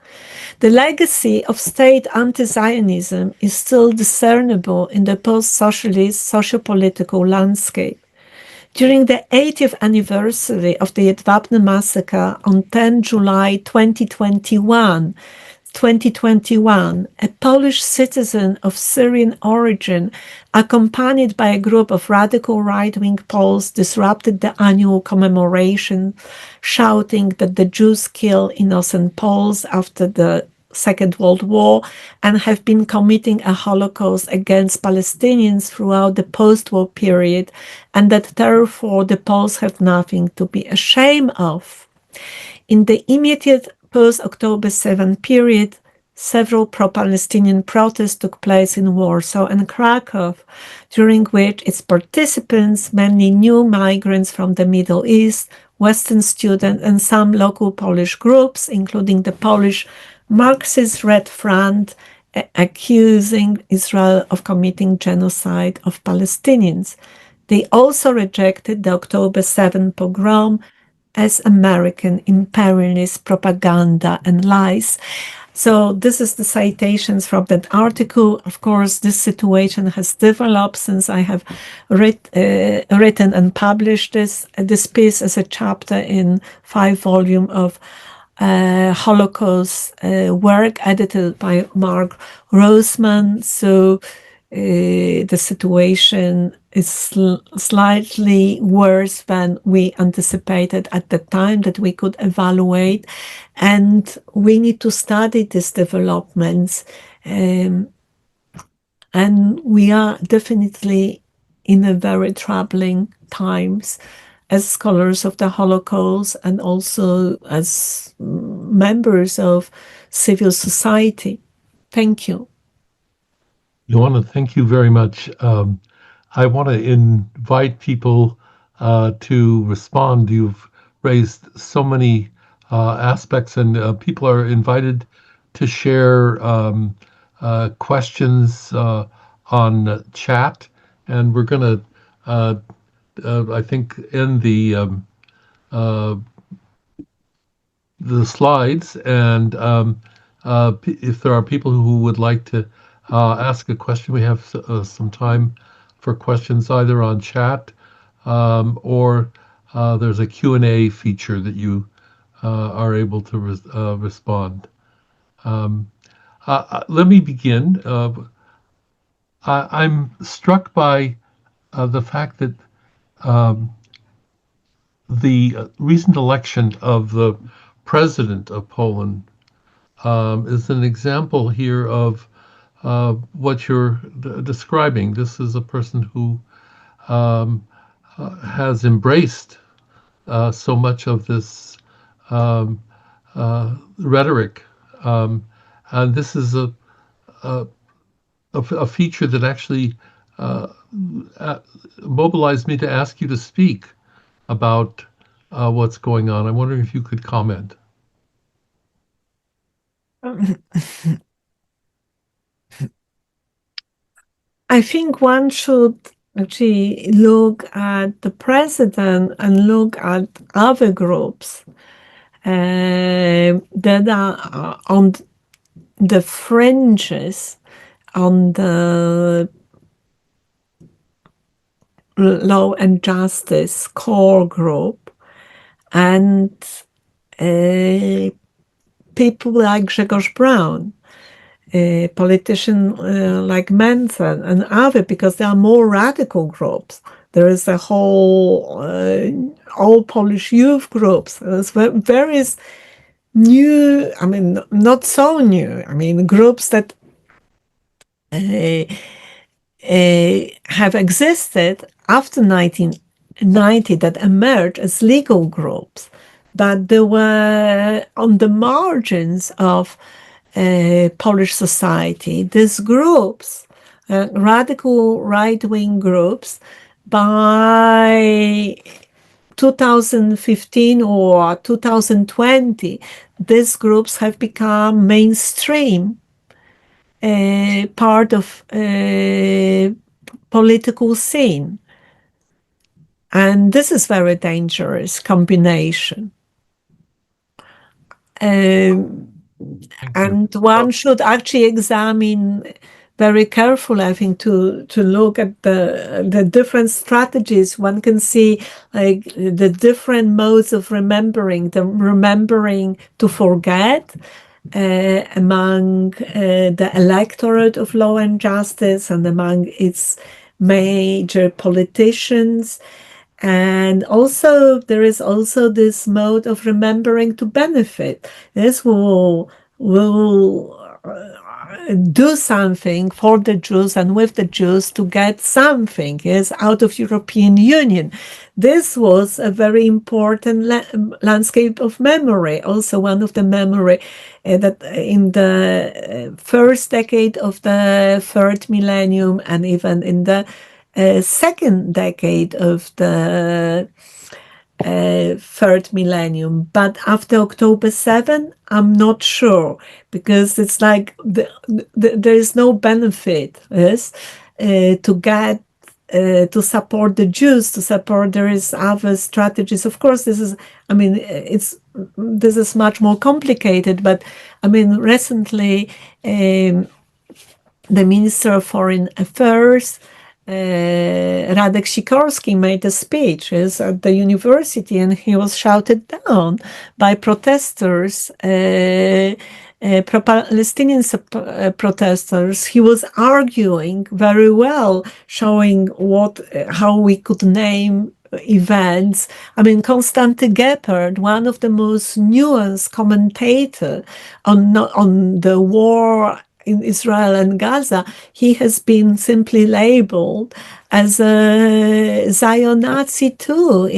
Speaker 2: The legacy of state anti-Zionism is still discernible in the post-socialist socio-political landscape. During the 80th anniversary of the Jedwabne massacre on 10 July 2021, a Polish citizen of Syrian origin, accompanied by a group of radical right-wing Poles, disrupted the annual commemoration, shouting that the Jews kill innocent Poles after the Second World War and have been committing a Holocaust against Palestinians throughout the post-war period, and that therefore the Poles have nothing to be ashamed of. In the immediate post-October 7 period, several pro-Palestinian protests took place in Warsaw and Krakow, during which its participants, mainly new migrants from the Middle East, Western students, and some local Polish groups, including the Polish Marxist Red Front, accusing Israel of committing genocide of Palestinians. They also rejected the October 7 pogrom as American imperialist propaganda and lies. So this is the citations from that article. Of course, this situation has developed since I have written and published this piece as a chapter in 5 volume of Holocaust work edited by Mark Roseman. So the situation is slightly worse than we anticipated at the time that we could evaluate, and we need to study these developments, and we are definitely in a very troubling times as scholars of the Holocaust and also as members of civil society. Thank you.
Speaker 1: Joanna, thank you very much. I want to invite people to respond. You've raised so many aspects, and people are invited to share questions on chat. And we're going to, I think, end uh, the slides. And if there are people who would like to ask a question, we have some time for questions either on chat or there's a Q&A feature that you are able to respond. Let me begin. I'm struck by the fact that the recent election of the president of Poland is an example here of what you're describing. This is a person who has embraced so much of this um, rhetoric, and this is a, a feature that actually uh, mobilized me to ask you to speak about what's going on. I'm wondering if you could comment.
Speaker 2: I think one should actually look at the president and look at other groups that are on the fringes, on the law and justice core group, and people like Grzegorz Braun, a politician like Manson and other, because there are more radical groups. There is a whole all Polish youth groups. There's various new, I mean, not so new. I mean, groups that have existed after 1990 that emerged as legal groups, but they were on the margins of Polish society. These groups, radical right-wing groups, by 2015 or 2020, these groups have become mainstream part of political scene. And this is very dangerous combination. And one should actually examine very carefully, I think, to look at the different strategies. One can see like the different modes of remembering, the remembering to forget among the electorate of Law and Justice and among its major politicians. And also, there is also this mode of remembering to benefit. This will do something for the Jews and with the Jews to get something, yes, out of European Union. This was a very important landscape of memory, also one of the memory that in the first decade of the third millennium and even in the second decade of the third millennium. But after October 7, I'm not sure, because it's like there is no benefit, yes, to get to support the Jews, to support, there is other strategies. Of course, this is, I mean, it's this is much more complicated, but I mean, recently, the Minister of Foreign Affairs, Radek Sikorski, made a speech at the university, and he was shouted down by protesters, pro-Palestinian protesters. He was arguing very well, showing how we could name events. I mean, Konstanty Geppert, one of the most nuanced commentator on the war in Israel and Gaza, he has been simply labeled as a Zion Nazi too.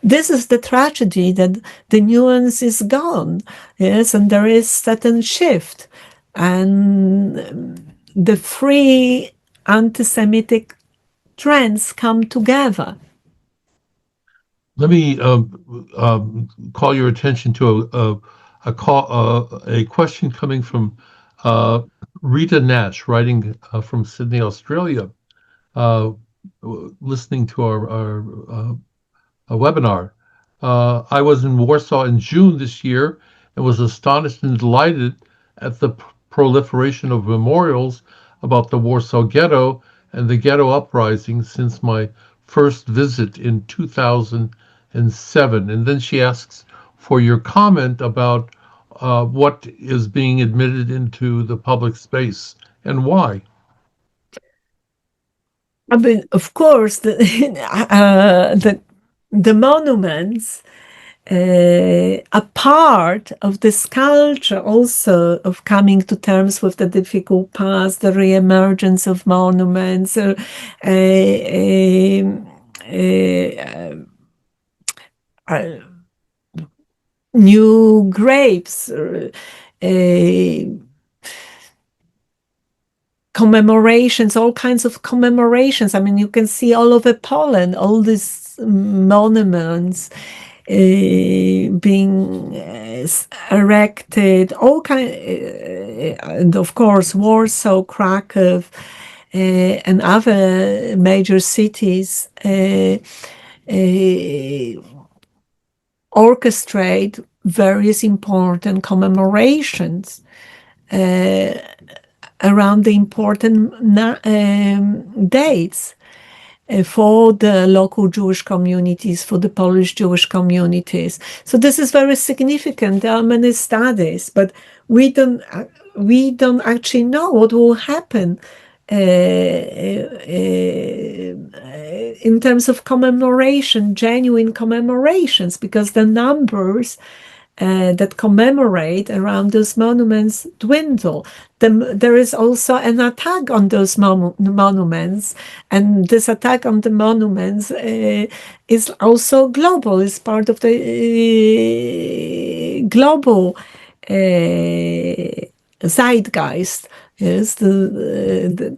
Speaker 2: This is the tragedy, that the nuance is gone, yes, and there is certain shift, and the free anti-Semitic trends come together.
Speaker 1: Let me call your attention to a question coming from Rita Nash, writing from Sydney, Australia, listening to our webinar. I was in Warsaw in June this year and was astonished and delighted at the proliferation of memorials about the Warsaw Ghetto and the Ghetto Uprising since my first visit in 2007. And then she asks for your comment about what is being admitted into the public space and why.
Speaker 2: I mean, of course, the monuments a part of this culture also of coming to terms with the difficult past, the re-emergence of monuments, new graves, commemorations, all kinds of commemorations. I mean, you can see all over Poland, all these monuments being erected, all kind, and of course Warsaw, Krakow, and other major cities orchestrate various important commemorations around the important dates for the local Jewish communities, for the Polish Jewish communities. So this is very significant. There are many studies, but we don't actually know what will happen in terms of commemoration, genuine commemorations, because the numbers that commemorate around those monuments dwindle. There is also an attack on those monuments, and this attack on the monuments is also global, is part of the global zeitgeist. Yes, the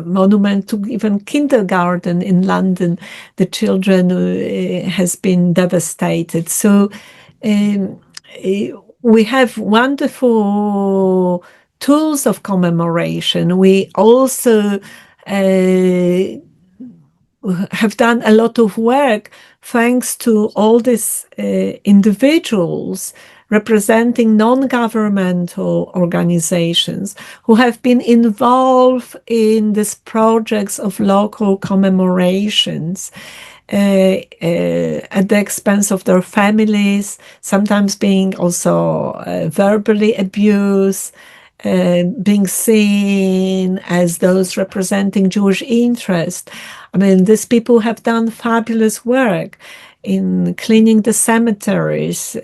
Speaker 2: monument to even kindergarten in London, the children has been devastated. So we have wonderful tools of commemoration. We also have done a lot of work thanks to all these individuals representing non-governmental organizations who have been involved in these projects of local commemorations at the expense of their families, sometimes being also verbally abused, being seen as those representing Jewish interest. I mean, these people have done fabulous work in cleaning the cemeteries,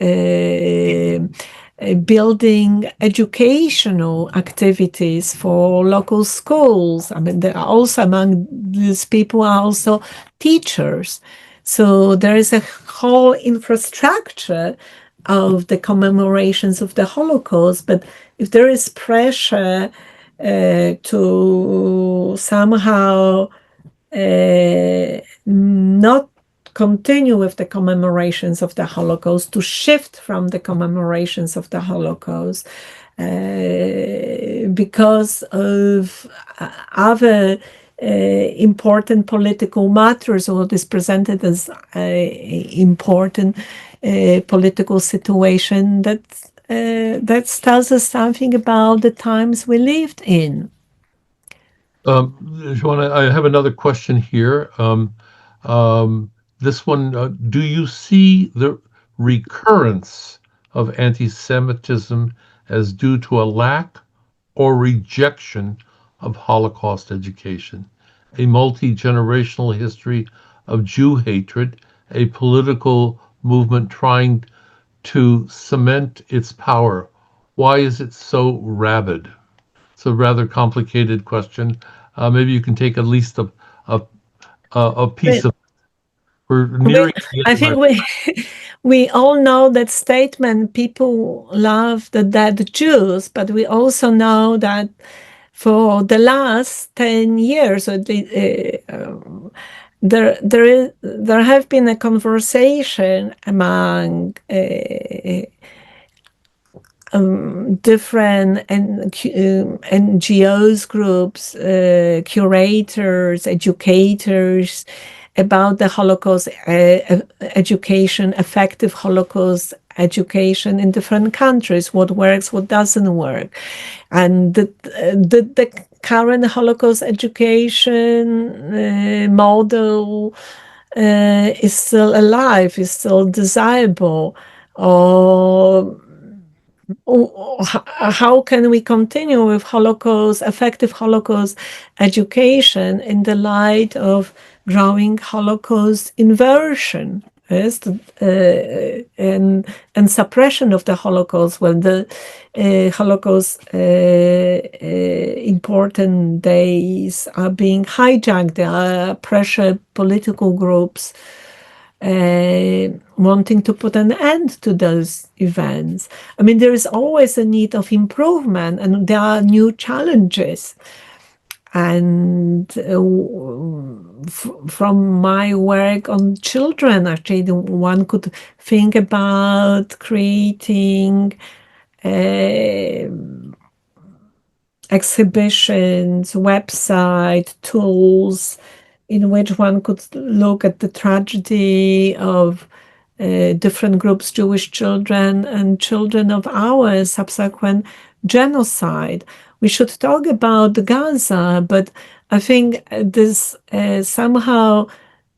Speaker 2: building educational activities for local schools. I mean, there are also among these people are also teachers. So there is a whole infrastructure of the commemorations of the Holocaust. But if there is pressure to somehow not continue with the commemorations of the Holocaust, to shift from the commemorations of the Holocaust because of other important political matters, or what is presented as important political situation that tells us something about the times we lived in.
Speaker 1: Joanna, I have another question here. This one, do you see the recurrence of anti-Semitism as due to a lack or rejection of Holocaust education, a multi-generational history of Jew hatred, a political movement trying to cement its power? Why is it so rabid? It's a rather complicated question. Maybe you can take at least a, a piece of. We're
Speaker 2: We,
Speaker 1: nearing the
Speaker 2: I
Speaker 1: end of
Speaker 2: think
Speaker 1: our.
Speaker 2: we all know that statement. People love the dead Jews, but we also know that for the last 10 years, there have been a conversation among different NGOs groups, curators, educators about the Holocaust education, effective Holocaust education in different countries, what works, what doesn't work. And the current Holocaust education model is still alive, is still desirable, or how can we continue with effective Holocaust education in the light of growing Holocaust inversion? Yes, and suppression of the Holocaust, when the Holocaust important days are being hijacked. There are pressure political groups wanting to put an end to those events. I mean, there is always a need of improvement, and there are new challenges. And from my work on children, actually, one could think about creating exhibitions, website, tools in which one could look at the tragedy of different groups, Jewish children and children of our subsequent genocide. We should talk about Gaza, but I think this somehow.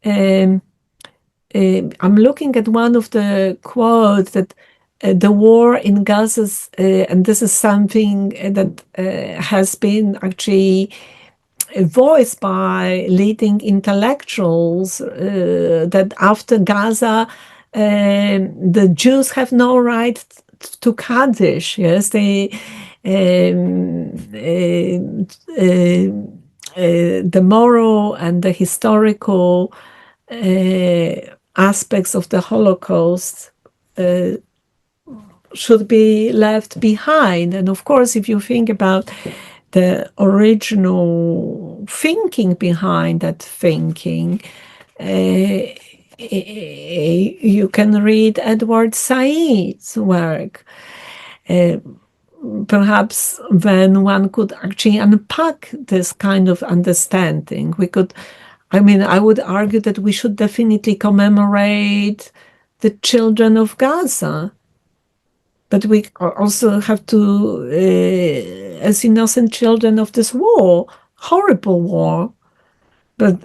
Speaker 2: I'm looking at one of the quotes that the war in Gaza, and this is something that has been actually voiced by leading intellectuals, that after Gaza, the Jews have no right to Kaddish. Yes, the moral and the historical aspects of the Holocaust should be left behind. And of course, if you think about the original thinking behind that thinking, you can read Edward Said's work. Perhaps then one could actually unpack this kind of understanding. I would argue that we should definitely commemorate the children of Gaza, but we also have to, as innocent children of this war, horrible war, but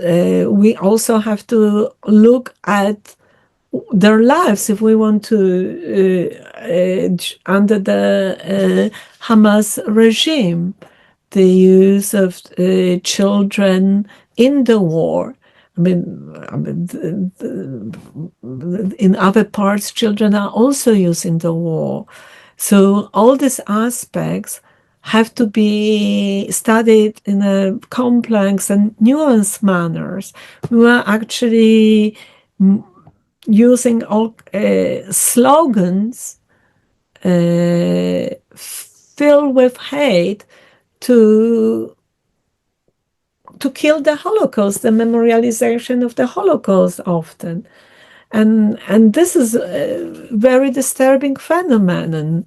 Speaker 2: we also have to look at their lives if we want to, under the Hamas regime, the use of children in the war. In other parts, children are also used in the war. So all these aspects have to be studied in a complex and nuanced manners. We are actually using all slogans filled with hate to kill the Holocaust, the memorialization of the Holocaust often. And this is a very disturbing phenomenon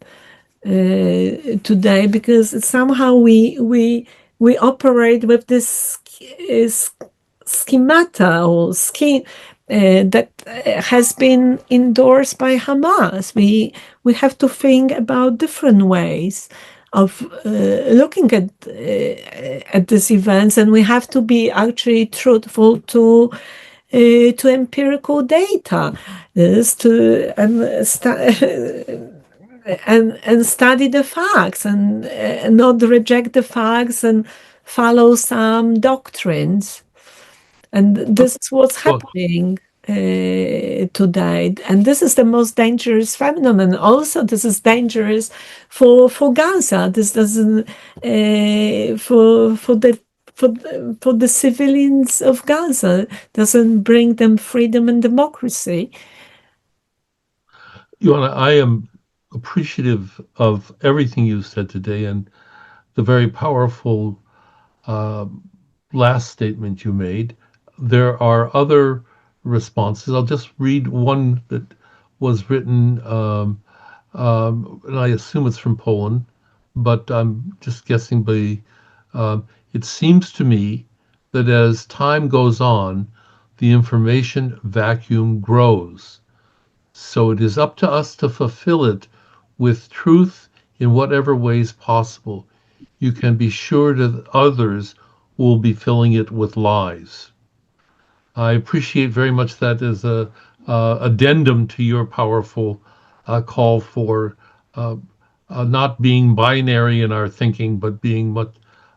Speaker 2: today, because somehow we operate with this is schemata or scheme that has been endorsed by Hamas. We have to think about different ways of looking at these events, and we have to be actually truthful to empirical data, is to and study the facts and not reject the facts and follow some doctrines. And this is what's
Speaker 1: Well,
Speaker 2: happening today. And this is the most dangerous phenomenon. Also, this is dangerous for Gaza. This doesn't for the civilians of Gaza, doesn't bring them freedom and democracy.
Speaker 1: Joanna, I am appreciative of everything you said today and the very powerful uh, last statement you made. There are other responses. I'll just read one that was written, and I assume it's from Poland, but I'm just guessing by. It seems to me that as time goes on, the information vacuum grows. So it is up to us to fulfill it with truth in whatever ways possible. You can be sure that others will be filling it with lies. I appreciate very much that as a addendum to your powerful call for uh, not being binary in our thinking, but being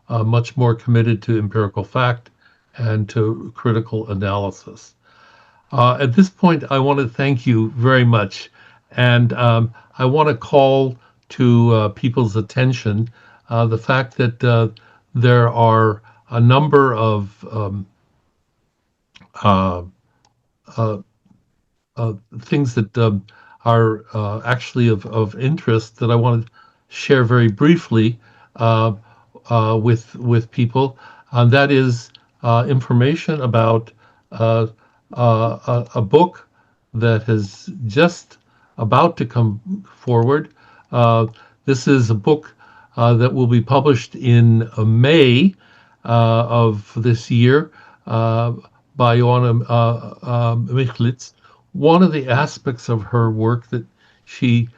Speaker 1: much more committed to empirical fact and to critical analysis. At this point, I want to thank you very much, and I want to call to people's attention the fact that there are a number of uh, uh, things that are actually of interest that I want to share very briefly uh, with people, and that is information about a book that has just about to come forward. Uh, this is a book that will be published in May of this year uh, by Joanna Michlic. One of the aspects of her work that she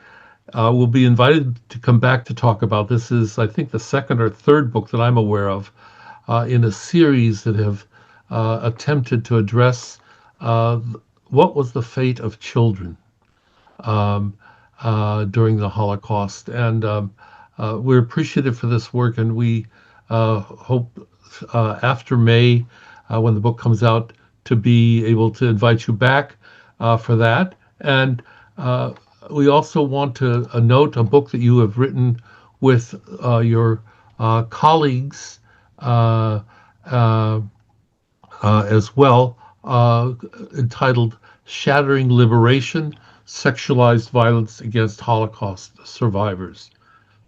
Speaker 1: will be invited to come back to talk about. This is, I think, the second or third book that I'm aware of in a series that have attempted to address uh, what was the fate of children um, during the Holocaust. And we're appreciative for this work, and we hope after May, when the book comes out, to be able to invite you back for that. And we also want to note a book that you have written with your colleagues uh, uh, as well, entitled Shattering Liberation, Sexualized Violence Against Holocaust Survivors,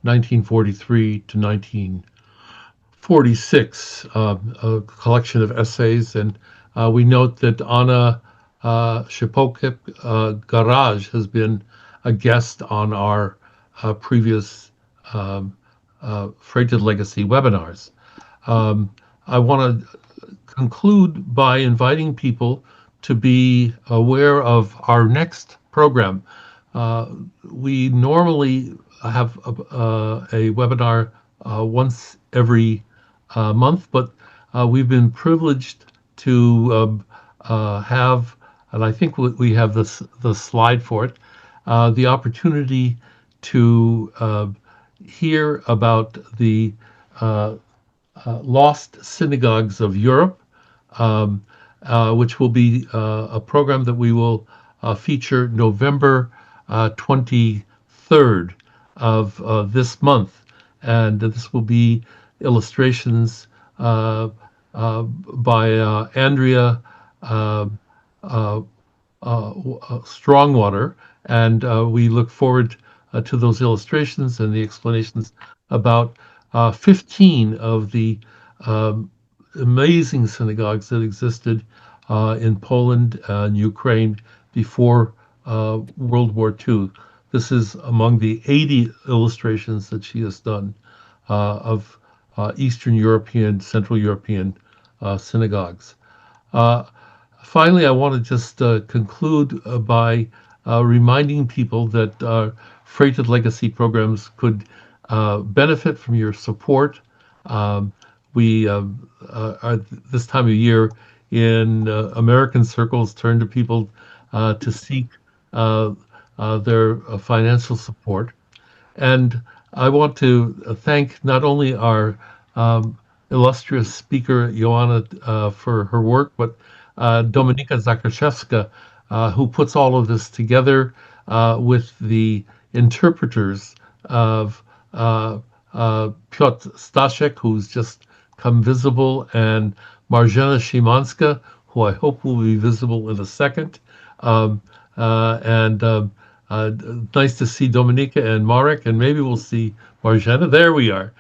Speaker 1: 1943 to 1946, a collection of essays. And we note that Anna Shapokip Garage has been a guest on our previous Freighted Legacy webinars. Um, I want to conclude by inviting people to be aware of our next program. Uh, we normally have a webinar once every month, but we've been privileged to have, and I think we have the slide for it, the opportunity to hear about the uh, Lost Synagogues of Europe, um, which will be a program that we will feature November 23rd of this month. And this will be illustrations by Andrea uh, uh, Strongwater, and we look forward to those illustrations and the explanations about 15 of the um, amazing synagogues that existed in Poland and Ukraine before World War II. This is among the 80 illustrations that she has done of Eastern European, Central European synagogues. Uh, Finally, I want to just conclude by reminding people that Freighted Legacy programs could benefit from your support. Um, we are this time of year in American circles turn to people to seek uh, their financial support. And I want to thank not only our um, illustrious speaker, Joanna, for her work, but Dominika Zakrzewska, who puts all of this together with the interpreters of Piotr Staszek, who's just come visible, and Marjana Szymanska, who I hope will be visible in a second. Um, and uh, Nice to see Dominika and Marek, and maybe we'll see Marjana. There we are.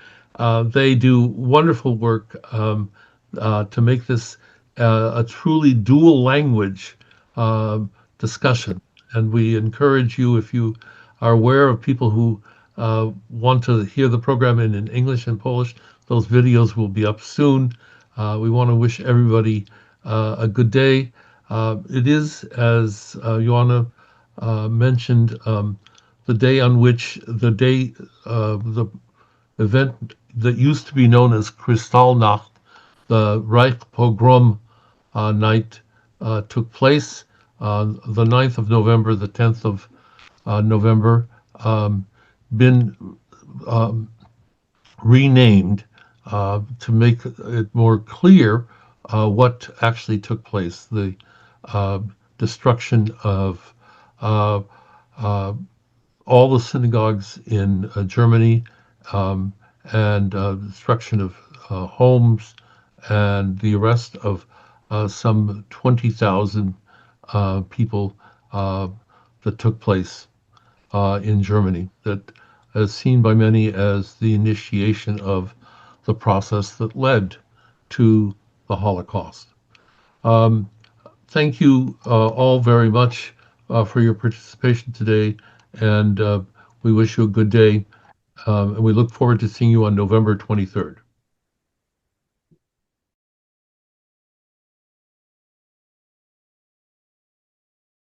Speaker 1: They do wonderful work to make this a truly dual language uh, discussion. And we encourage you, if you are aware of people who want to hear the program in English and Polish, those videos will be up soon. We want to wish everybody a good day. It is, as Joanna mentioned, the day on which the event that used to be known as Kristallnacht, the Reich pogrom night, took place. The 9th of November, the 10th of November, um, been um, renamed to make it more clear what actually took place. The uh, destruction of uh, uh, all the synagogues in Germany, um, and destruction of homes, and the arrest of some 20,000 people that took place in Germany, that is seen by many as the initiation of the process that led to the Holocaust. Um, Thank you all very much for your participation today, and we wish you a good day. And we look forward to seeing you on November 23rd.